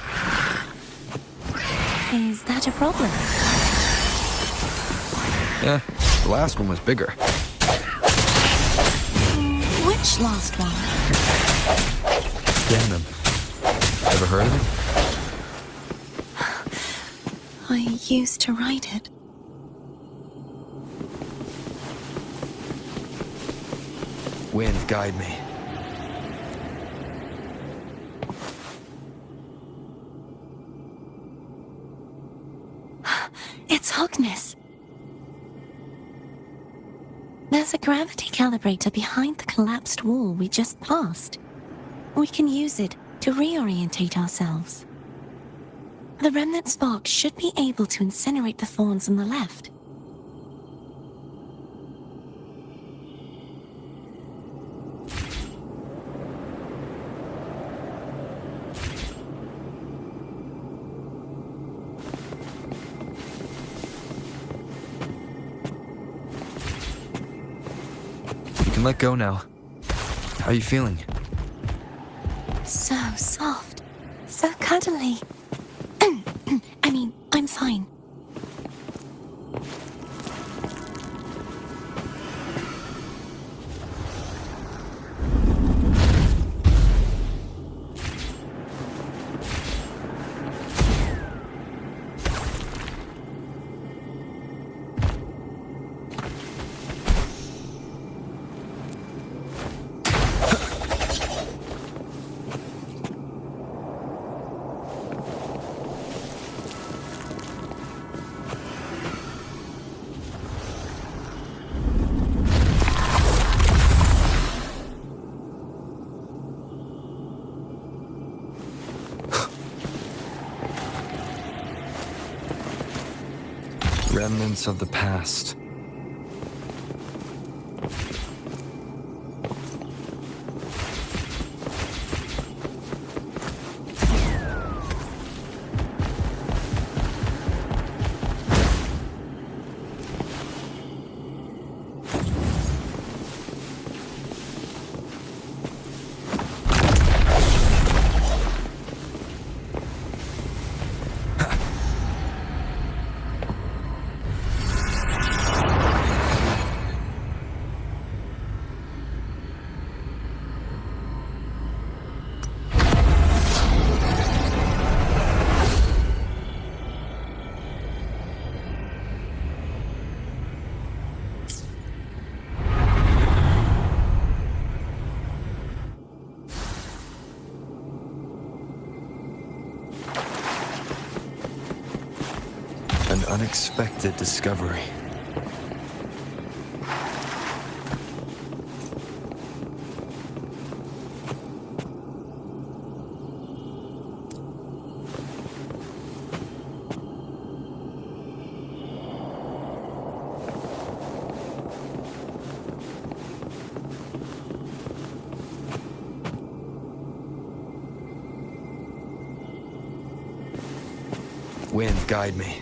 Is that a problem? Yeah, the last one was bigger. Which last one? Ganem. Ever heard of it? I used to ride it. Wind, guide me. It's Hogness. There's a gravity calibrator behind the collapsed wall we just passed. We can use it to reorientate ourselves. The remnant spark should be able to incinerate the thorns on the left. Let go now. How are you feeling? So soft. So cuddly. I mean, I'm fine. Remnants of the past. unexpected discovery. Wind, guide me.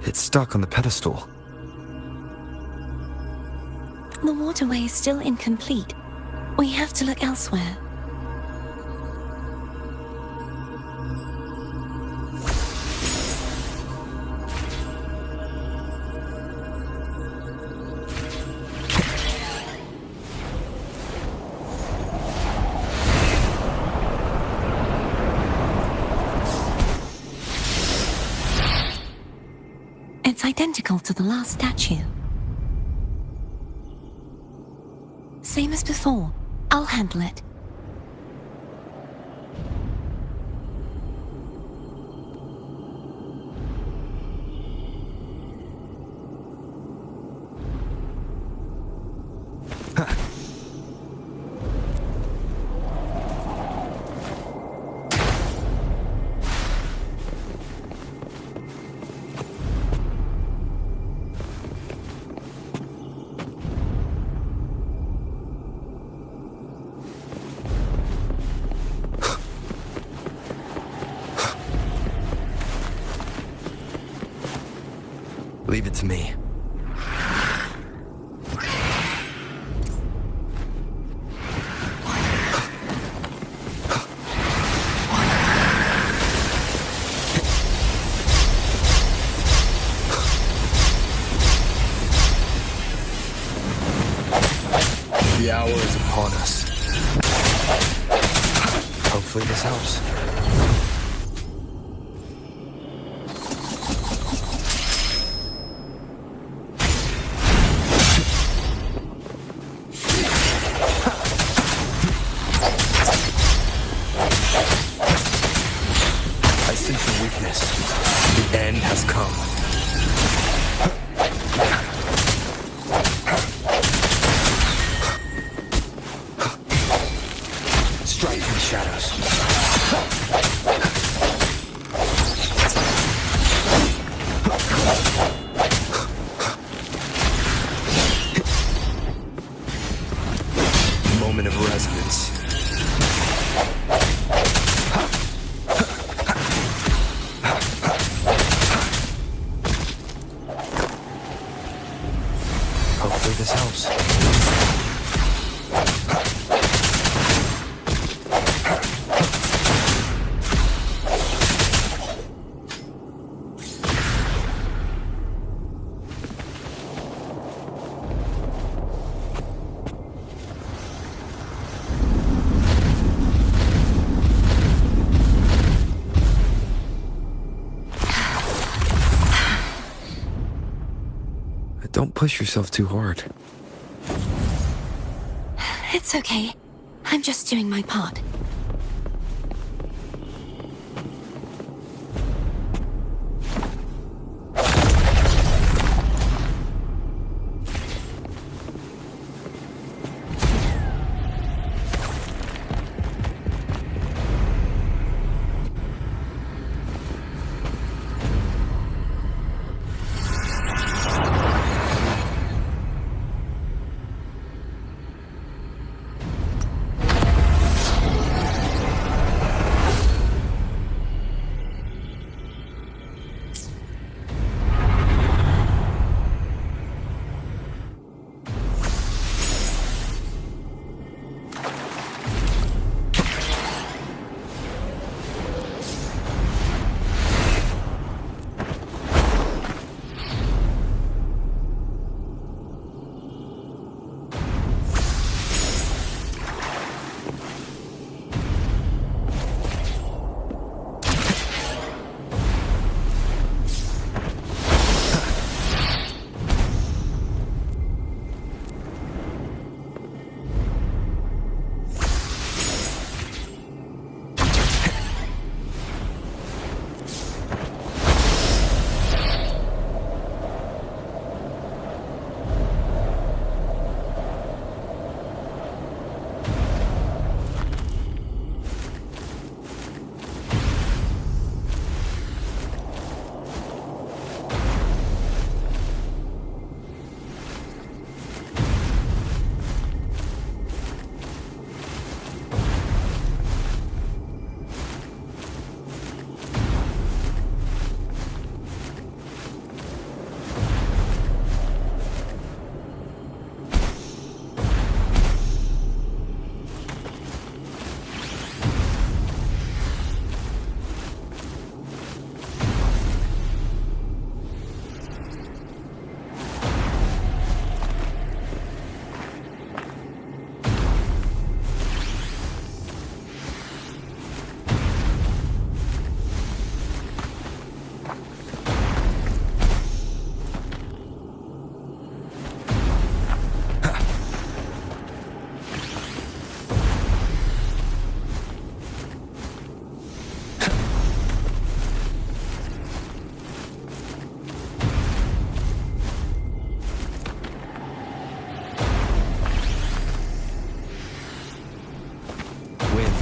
It's stuck on the pedestal. The waterway is still incomplete. We have to look elsewhere. It's identical to the last statue. Same as before. I'll handle it. Leave it to me. The hour is upon us. Hopefully this helps. I sense your weakness. The end has come. Strike from the shadows. Moment of resonance. Hopefully this helps. Don't push yourself too hard. It's okay. I'm just doing my part.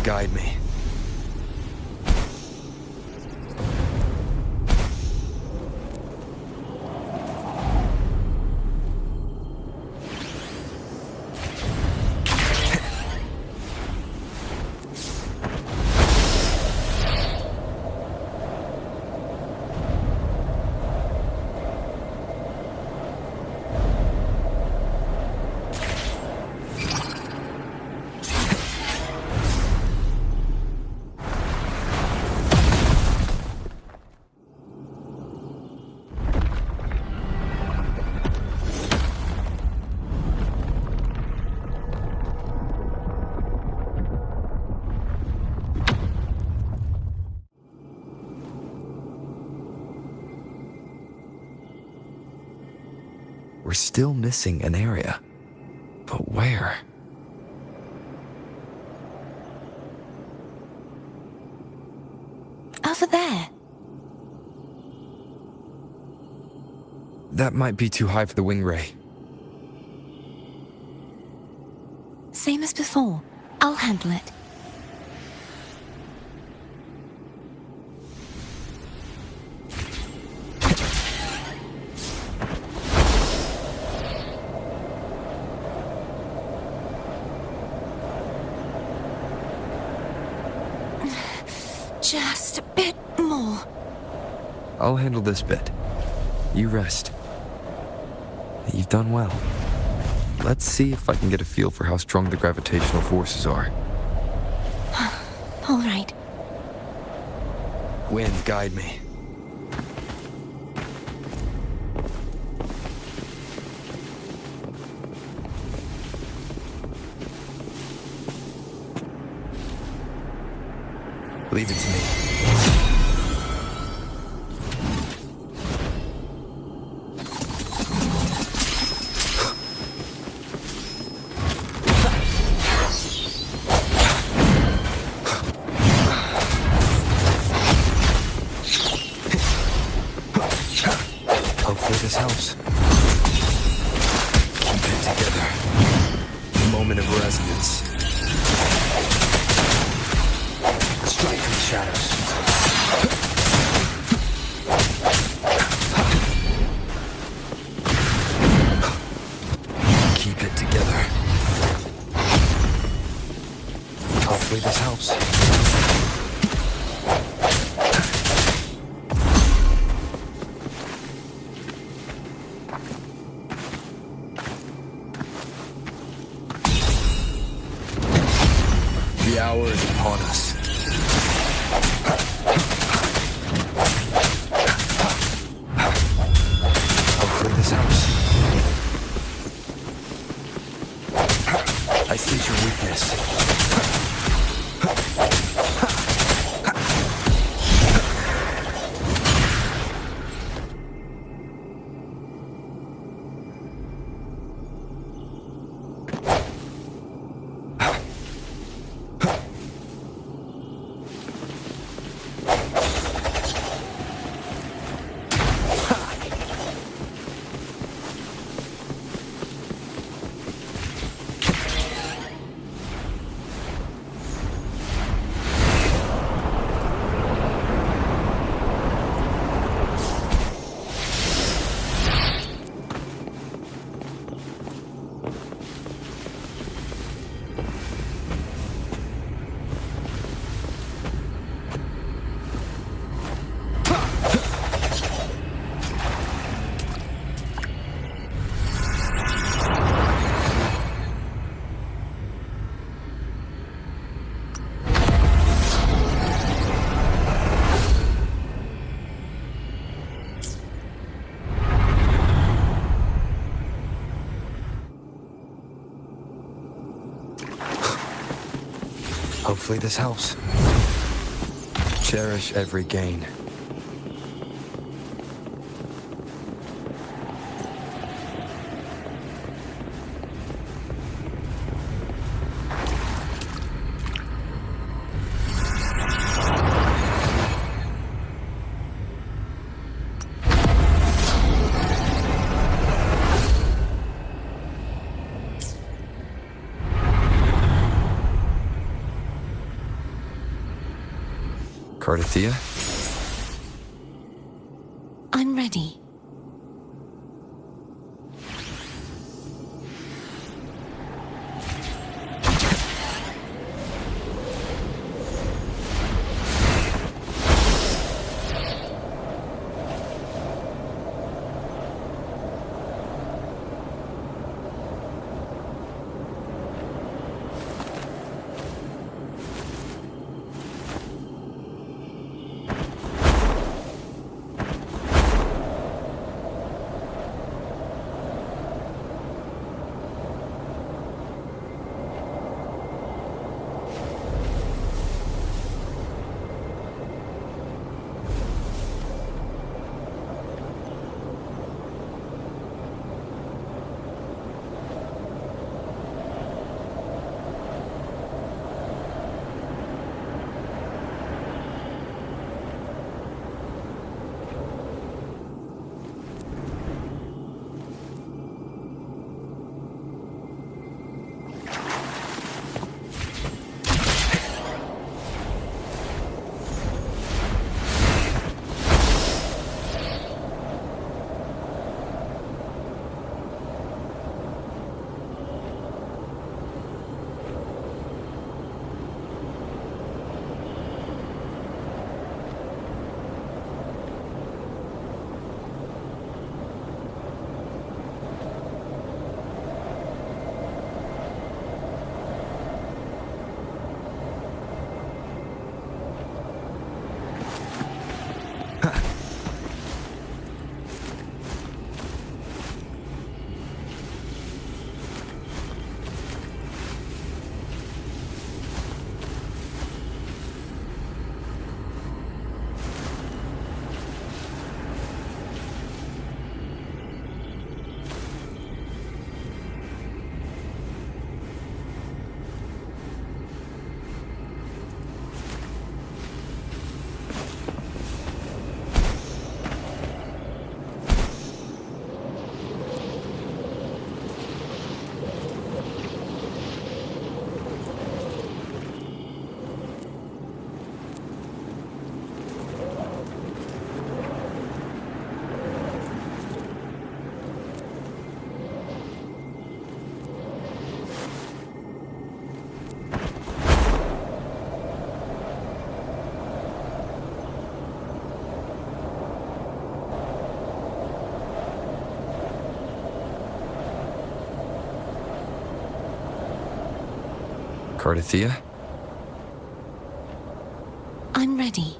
guide me. We're still missing an area. But where? Over there. That might be too high for the wing ray. Same as before. I'll handle it. Just a bit more. I'll handle this bit. You rest. You've done well. Let's see if I can get a feel for how strong the gravitational forces are. All right. Wind, guide me. Leave it to me. Hopefully this helps. Keep it together. Moment of resonance. Strike from the shadows. Keep it together. Hopefully this helps. The hour is upon us. Hopefully this helps. I see your weakness. Hopefully this helps. Cherish every gain. Cardathia? I'm ready. Cardathia? I'm ready.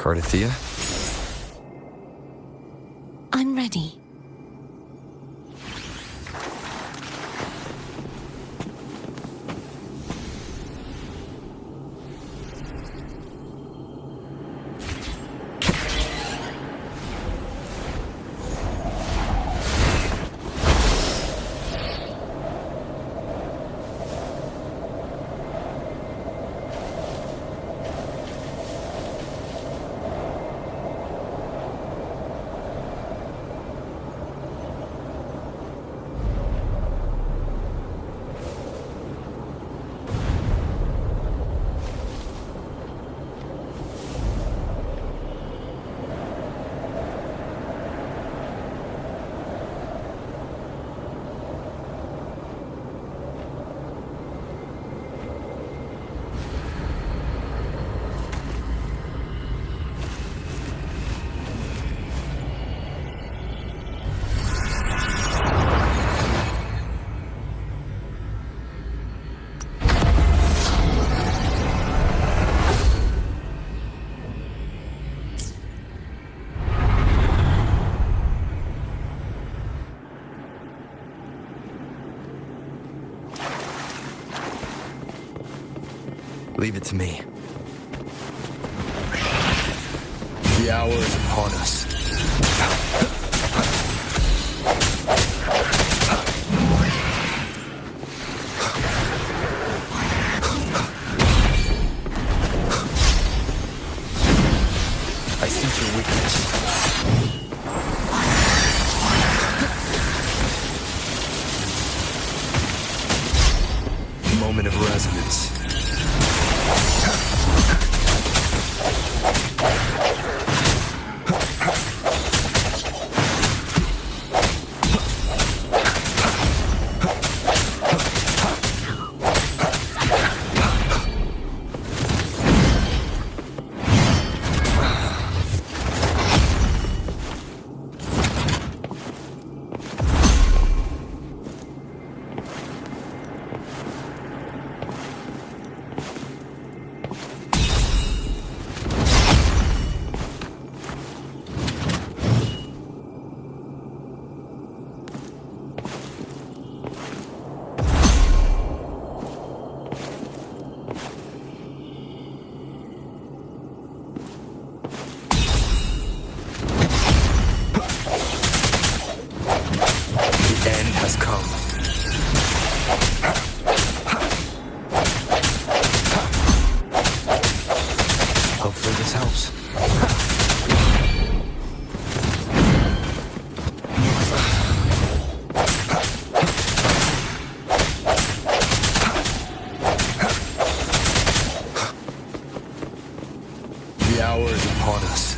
Cardathia? I'm ready. Leave it to me. The hour is upon us. I sense your weakness. Moment of resonance. The end has come. Hopefully this helps. The hour is upon us.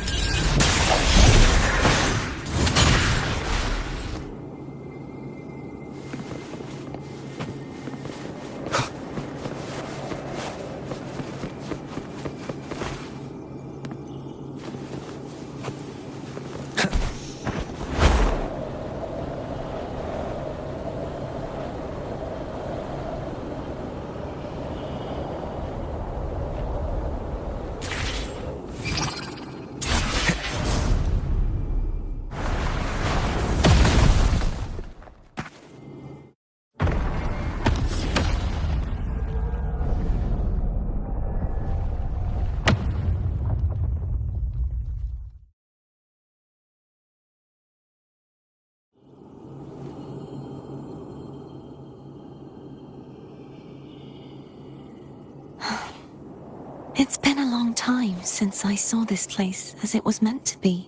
It's been a long time since I saw this place as it was meant to be.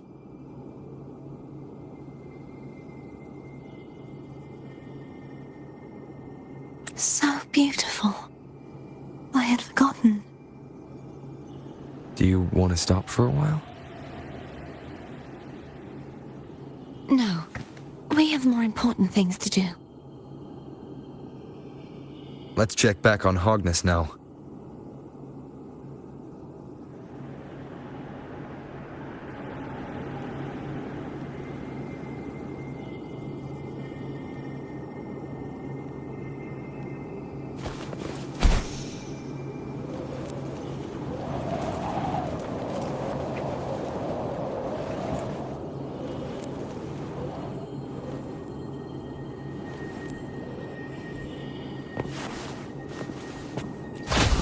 So beautiful. I had forgotten. Do you want to stop for a while? No. We have more important things to do. Let's check back on Hogness now.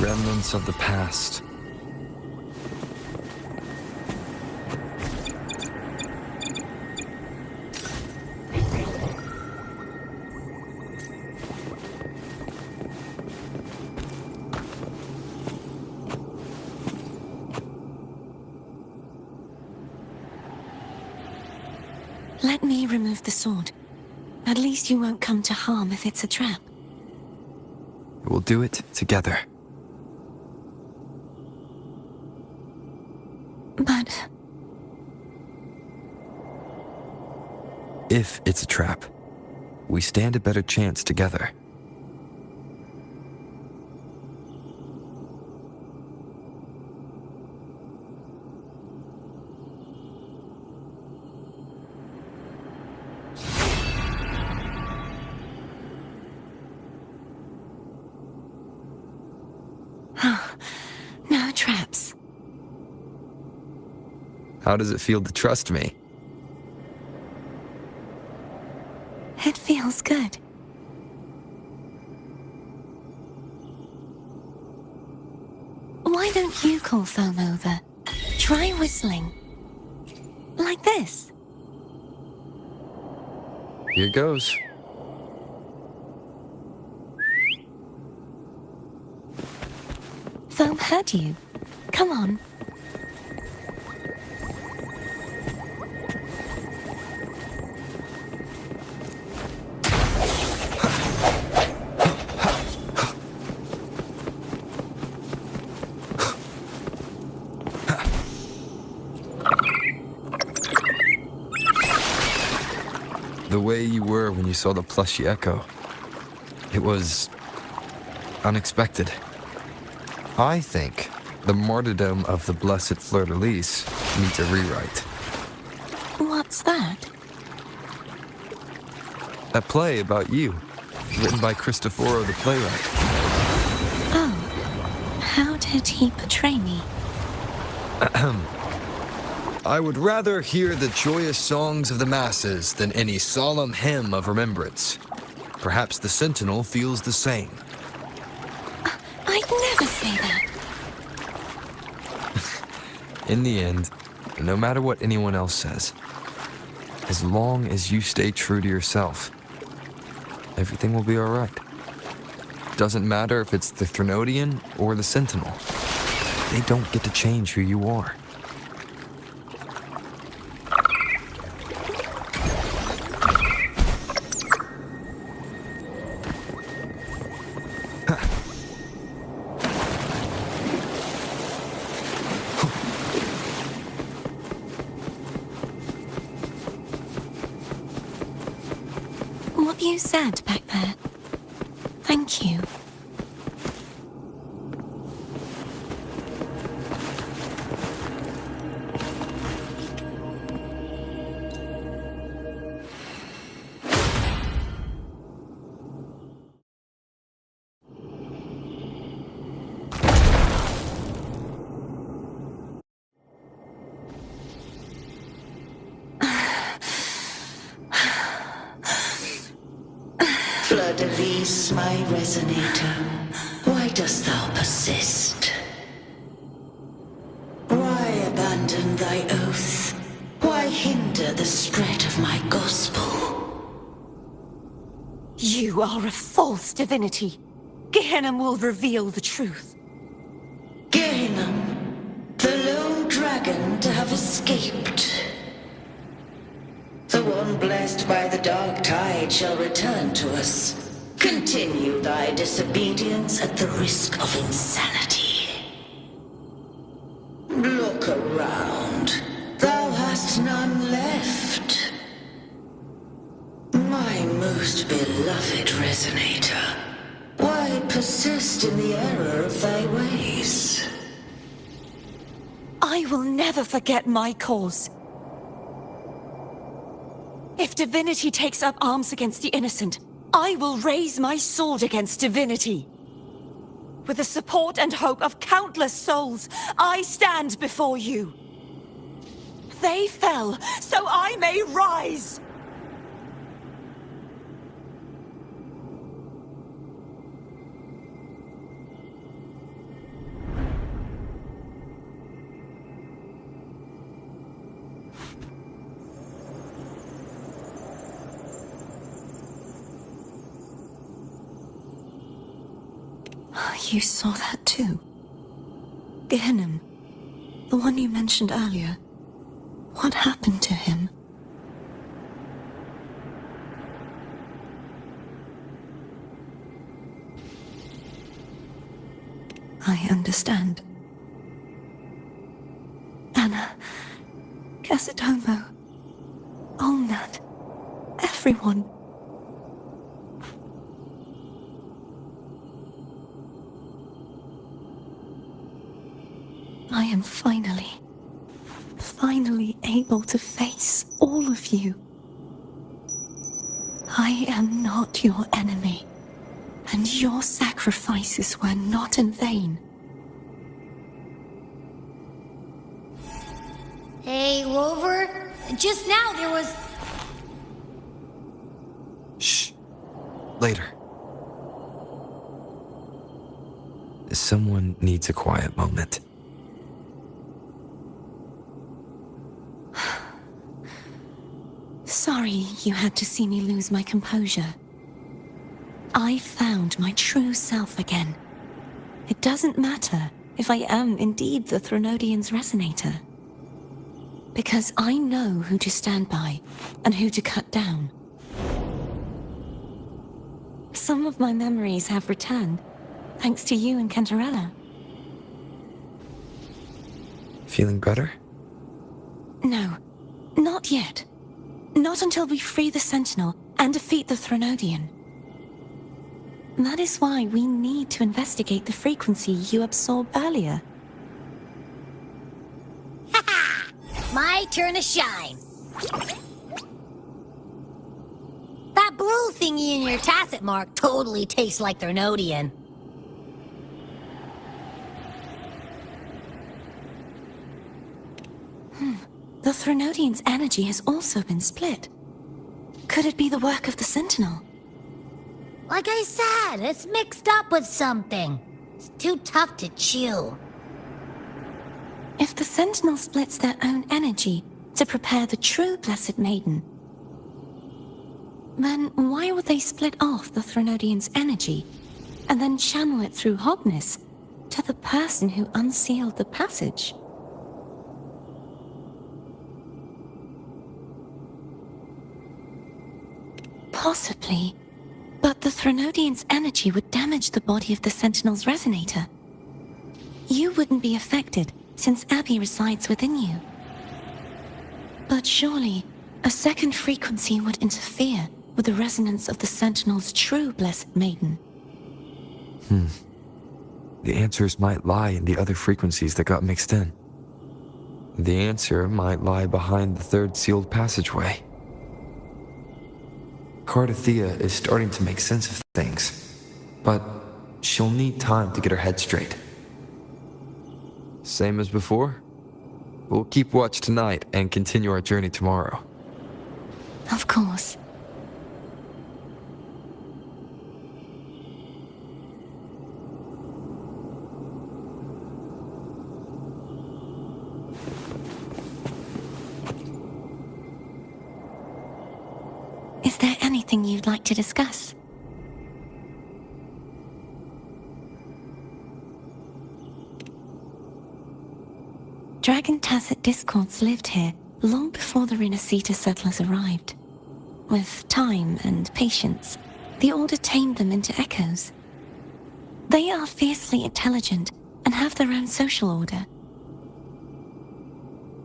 Remnants of the past. Let me remove the sword. At least you won't come to harm if it's a trap. We'll do it together. But If it's a trap, we stand a better chance together. no traps. How does it feel to trust me? It feels good. don't you call foam over? Try whistling. Like this. Here goes. Foam heard you. Come on. The way you were when you saw the plushy echo. It was unexpected. I think the martyrdom of the blessed fleur-de-lis needs a rewrite. What's that? A play about you, written by Cristoforo the playwright. Oh, how did he portray me? I would rather hear the joyous songs of the masses than any solemn hymn of remembrance. Perhaps the Sentinel feels the same. I'd never say that. In the end, no matter what anyone else says, as long as you stay true to yourself, everything will be all right. Doesn't matter if it's the Threnodian or the Sentinel. They don't get to change who you are. What you said back there. Thank you. Fleur-de-lis, my resonator, why dost thou persist? Why abandon thy oath? Why hinder the spread of my gospel? You are a false divinity. Gehenna will reveal the truth. Gehenna, the lone dragon to have escaped. The one blessed by the dark tide shall return to us. Continue thy disobedience at the risk of insanity. Look around. Thou hast none left. My most beloved resonator, why persist in the error of thy ways? I will never forget my cause. If divinity takes up arms against the innocent, I will raise my sword against divinity. With the support and hope of countless souls, I stand before you. They fell, so I may rise! You saw that too? Gehenna, the one you mentioned earlier. What happened to him? I understand. Anna, Casitomo, Olnat, everyone. I am finally able to face all of you. I am not your enemy, and your sacrifices were not in vain. Hey, Rover, just now there was... Shh. Later. someone needs a quiet moment. Sorry you had to see me lose my composure. I found my true self again. It doesn't matter if I am indeed the Threnodian's resonator. Because I know who to stand by and who to cut down. Some of my memories have returned, thanks to you and Cantarella. Feeling better? No, not yet. Not until we free the Sentinel and defeat the Threnodian. That is why we need to investigate the frequency you absorbed earlier. My turn to shine. That blue thingy in your tacit mark totally tastes like Threnodian. The Threnodian's energy has also been split. Could it be the work of the Sentinel? Like I said, it's mixed up with something. It's too tough to chew. If the Sentinel splits their own energy to prepare the true Blessed Maiden, then why would they split off the Threnodian's energy and then channel it through Hognis to the person who unsealed the passage? Possibly, but the Threnodian's energy would damage the body of the Sentinel's resonator. You wouldn't be affected, since Abby resides within you. But surely, a second frequency would interfere with the resonance of the Sentinel's true Blessed Maiden. The answers might lie in the other frequencies that got mixed in. The answer might lie behind the third sealed passageway. Cardathea is starting to make sense of things, but she'll need time to get her head straight. Same as before? We'll keep watch tonight and continue our journey tomorrow. Of course. Is there anything you'd like to discuss? Dragon Tacet discords lived here long before the Renacita settlers arrived. With time and patience, the Order tamed them into echoes. They are fiercely intelligent and have their own social order.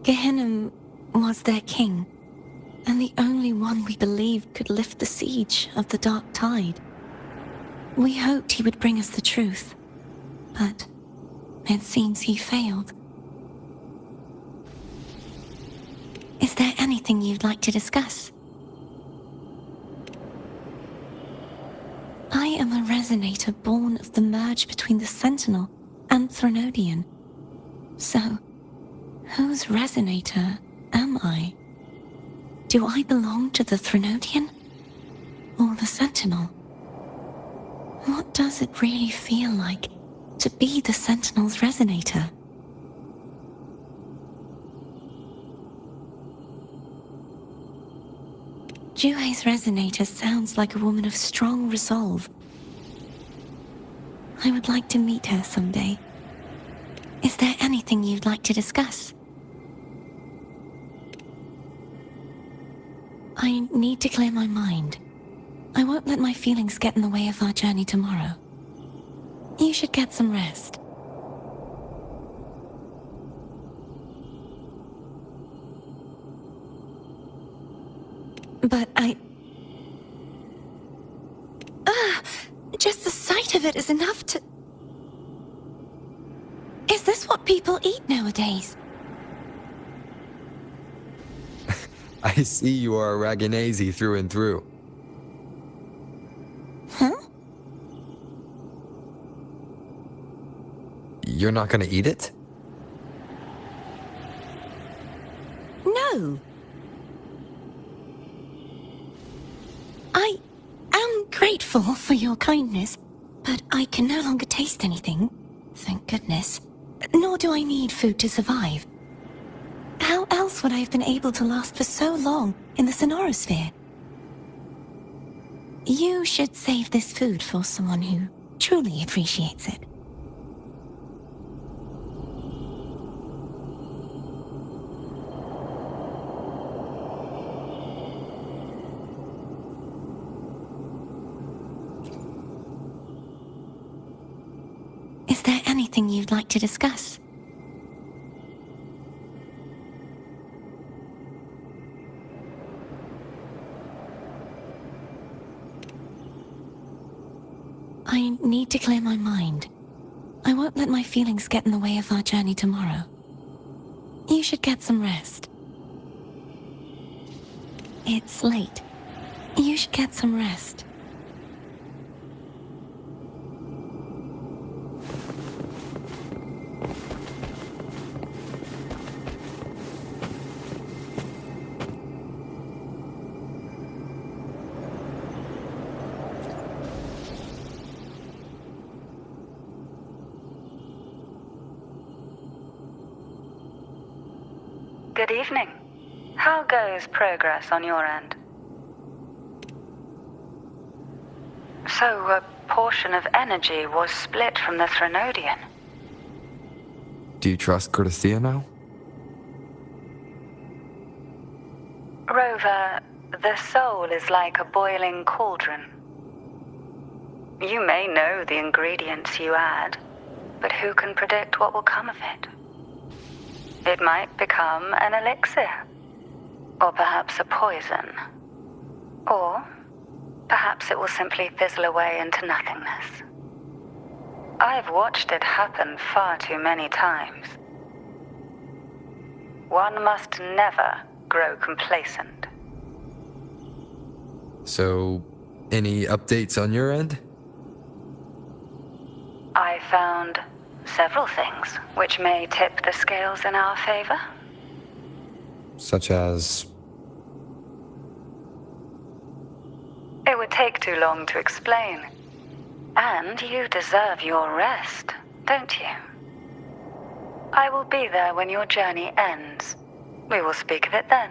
Gehinnom was their king, and the only one we believed could lift the siege of the Dark Tide. We hoped he would bring us the truth, but it seems he failed. Is there anything you'd like to discuss? I am a resonator born of the merge between the Sentinel and Threnodian. So, whose resonator am I? Do I belong to the Threnodian? Or the Sentinel? What does it really feel like to be the Sentinel's resonator? Juhe's resonator sounds like a woman of strong resolve. I would like to meet her someday. Is there anything you'd like to discuss? I need to clear my mind. I won't let my feelings get in the way of our journey tomorrow. You should get some rest. But just the sight of it is enough to... Is this what people eat nowadays? I see you are a Raganese through and through. Huh? You're not gonna eat it? No. I am grateful for your kindness, but I can no longer taste anything. Thank goodness. Nor do I need food to survive. How else would I have been able to last for so long in the sonorosphere? You should save this food for someone who truly appreciates it. Is there anything you'd like to discuss? I need to clear my mind. I won't let my feelings get in the way of our journey tomorrow. You should get some rest. It's late. You should get some rest. Good evening. How goes progress on your end? So, a portion of energy was split from the Threnodian. Do you trust Gerthia now? Rover, the soul is like a boiling cauldron. You may know the ingredients you add, but who can predict what will come of it? It might become an elixir, or perhaps a poison, or perhaps it will simply fizzle away into nothingness. I've watched it happen far too many times. One must never grow complacent. So, any updates on your end? I found several things which may tip the scales in our favor. Such as... It would take too long to explain. And you deserve your rest, don't you? I will be there when your journey ends. We will speak of it then.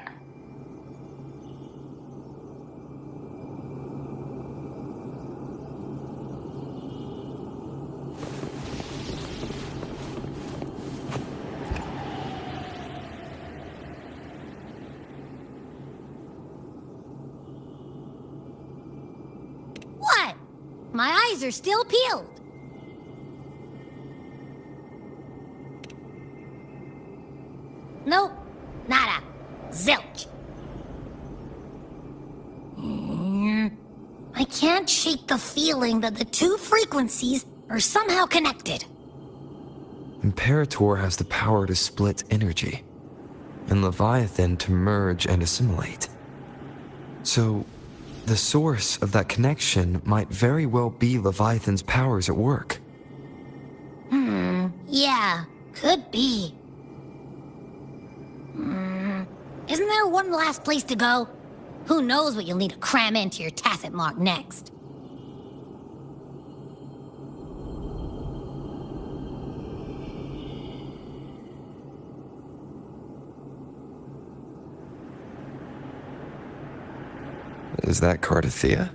What? My eyes are still peeled. Nope. Nada. Zilch. I can't shake the feeling that the two frequencies are somehow connected. Imperator has the power to split energy, and Leviathan to merge and assimilate. So, the source of that connection might very well be Leviathan's powers at work. Yeah, could be. Isn't there one last place to go? Who knows what you'll need to cram into your tacit mark next? Is that Cardathea?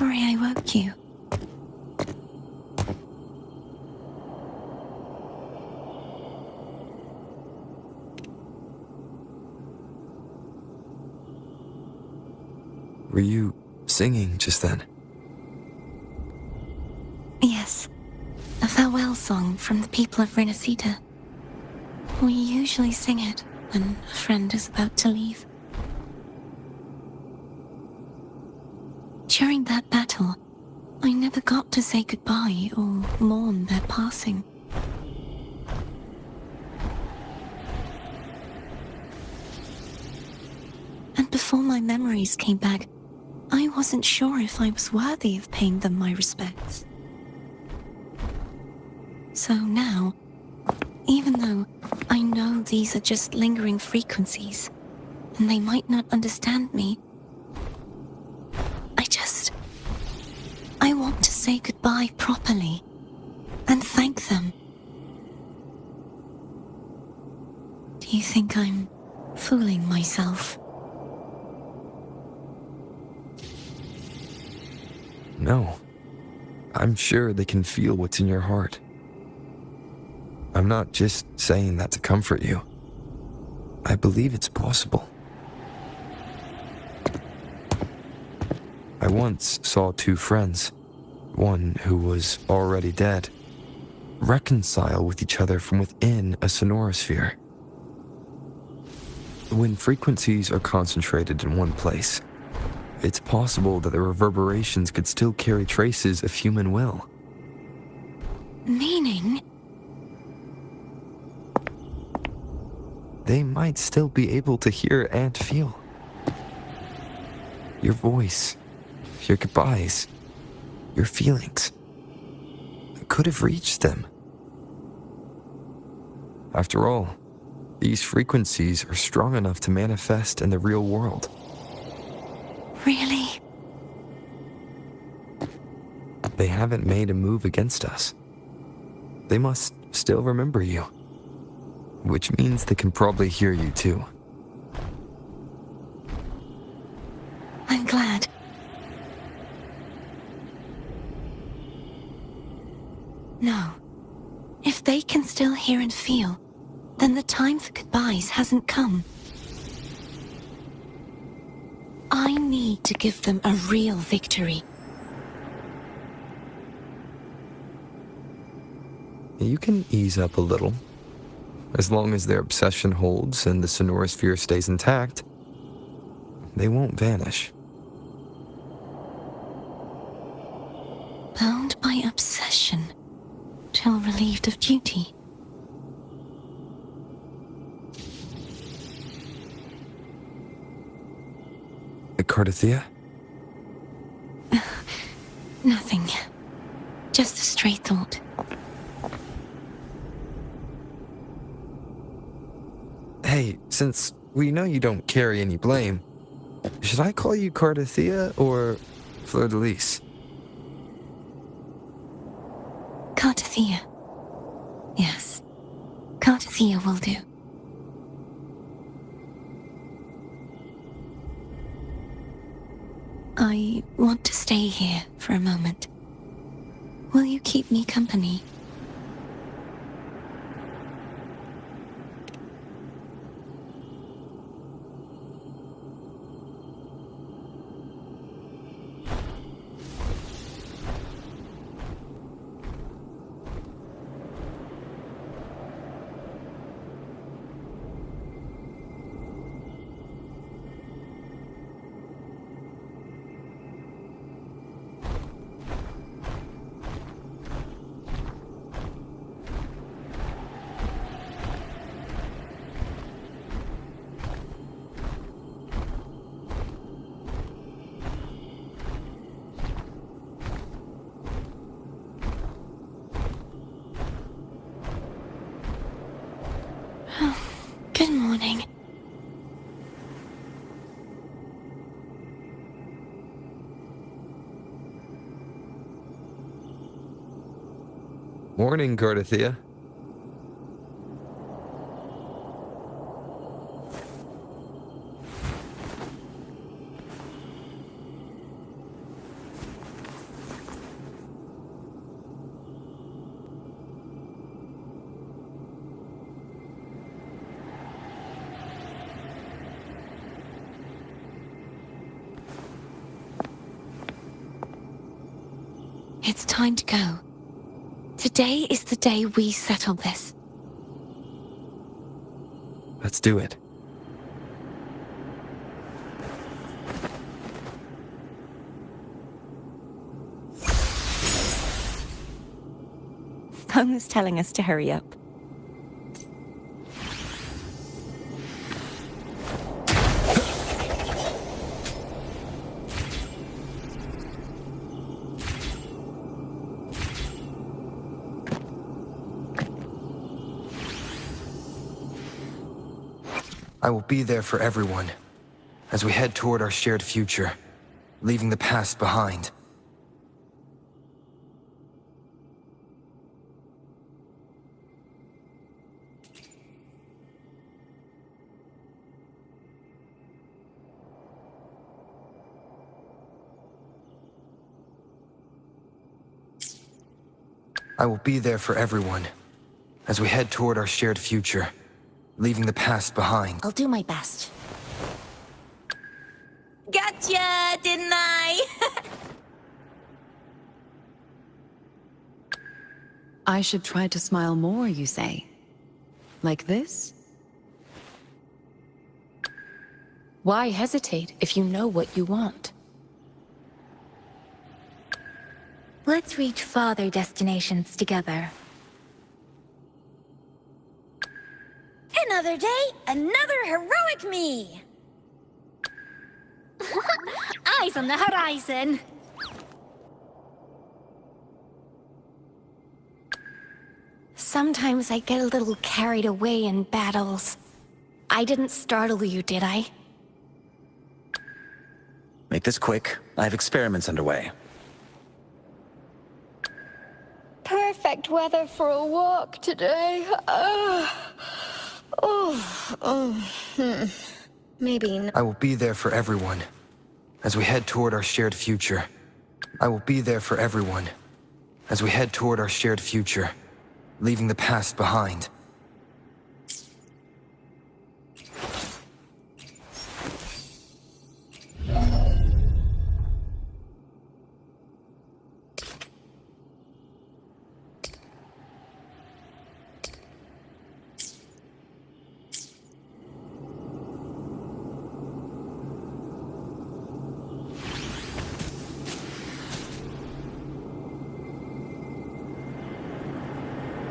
sorry I woke you. Were you singing just then? Yes, a farewell song from the people of Renacita. We usually sing it when a friend is about to leave. During that battle, I never got to say goodbye or mourn their passing. And before my memories came back, I wasn't sure if I was worthy of paying them my respects. So now, even though I know these are just lingering frequencies, and they might not understand me, I want to say goodbye properly, and thank them. Do you think I'm fooling myself? No. I'm sure they can feel what's in your heart. I'm not just saying that to comfort you. I believe it's possible. I once saw two friends, one who was already dead, reconcile with each other from within a sonorosphere. When frequencies are concentrated in one place, it's possible that the reverberations could still carry traces of human will. Meaning? They might still be able to hear and feel. Your voice, your goodbyes, your feelings could have reached them. After all, these frequencies are strong enough to manifest in the real world. Really? They haven't made a move against us. They must still remember you, which means they can probably hear you too. I'm glad. No. If they can still hear and feel, then the time for goodbyes hasn't come. I need to give them a real victory. You can ease up a little. As long as their obsession holds and the sonorosphere stays intact, they won't vanish. Bound by obsession, till relieved of duty. Cardathea? Nothing. Just a stray thought. Hey, since we know you don't carry any blame, should I call you Cardathea or Fleur-de-Lis? Cardathea. Yes. Cardathea will do. I want to stay here for a moment. Will you keep me company? Good morning. Morning, Cardathea. It's time to go. Today is the day we settle this. Let's do it. Someone's telling us to hurry up. I will be there for everyone as we head toward our shared future, leaving the past behind. I will be there for everyone as we head toward our shared future, leaving the past behind. I'll do my best. Gotcha, didn't I? I should try to smile more, you say? Like this? Why hesitate if you know what you want? Let's reach farther destinations together. Another day, another heroic me! Eyes on the horizon! Sometimes I get a little carried away in battles. I didn't startle you, did I? Make this quick. I have experiments underway. Perfect weather for a walk today. Maybe not. I will be there for everyone as we head toward our shared future. I will be there for everyone as we head toward our shared future, leaving the past behind.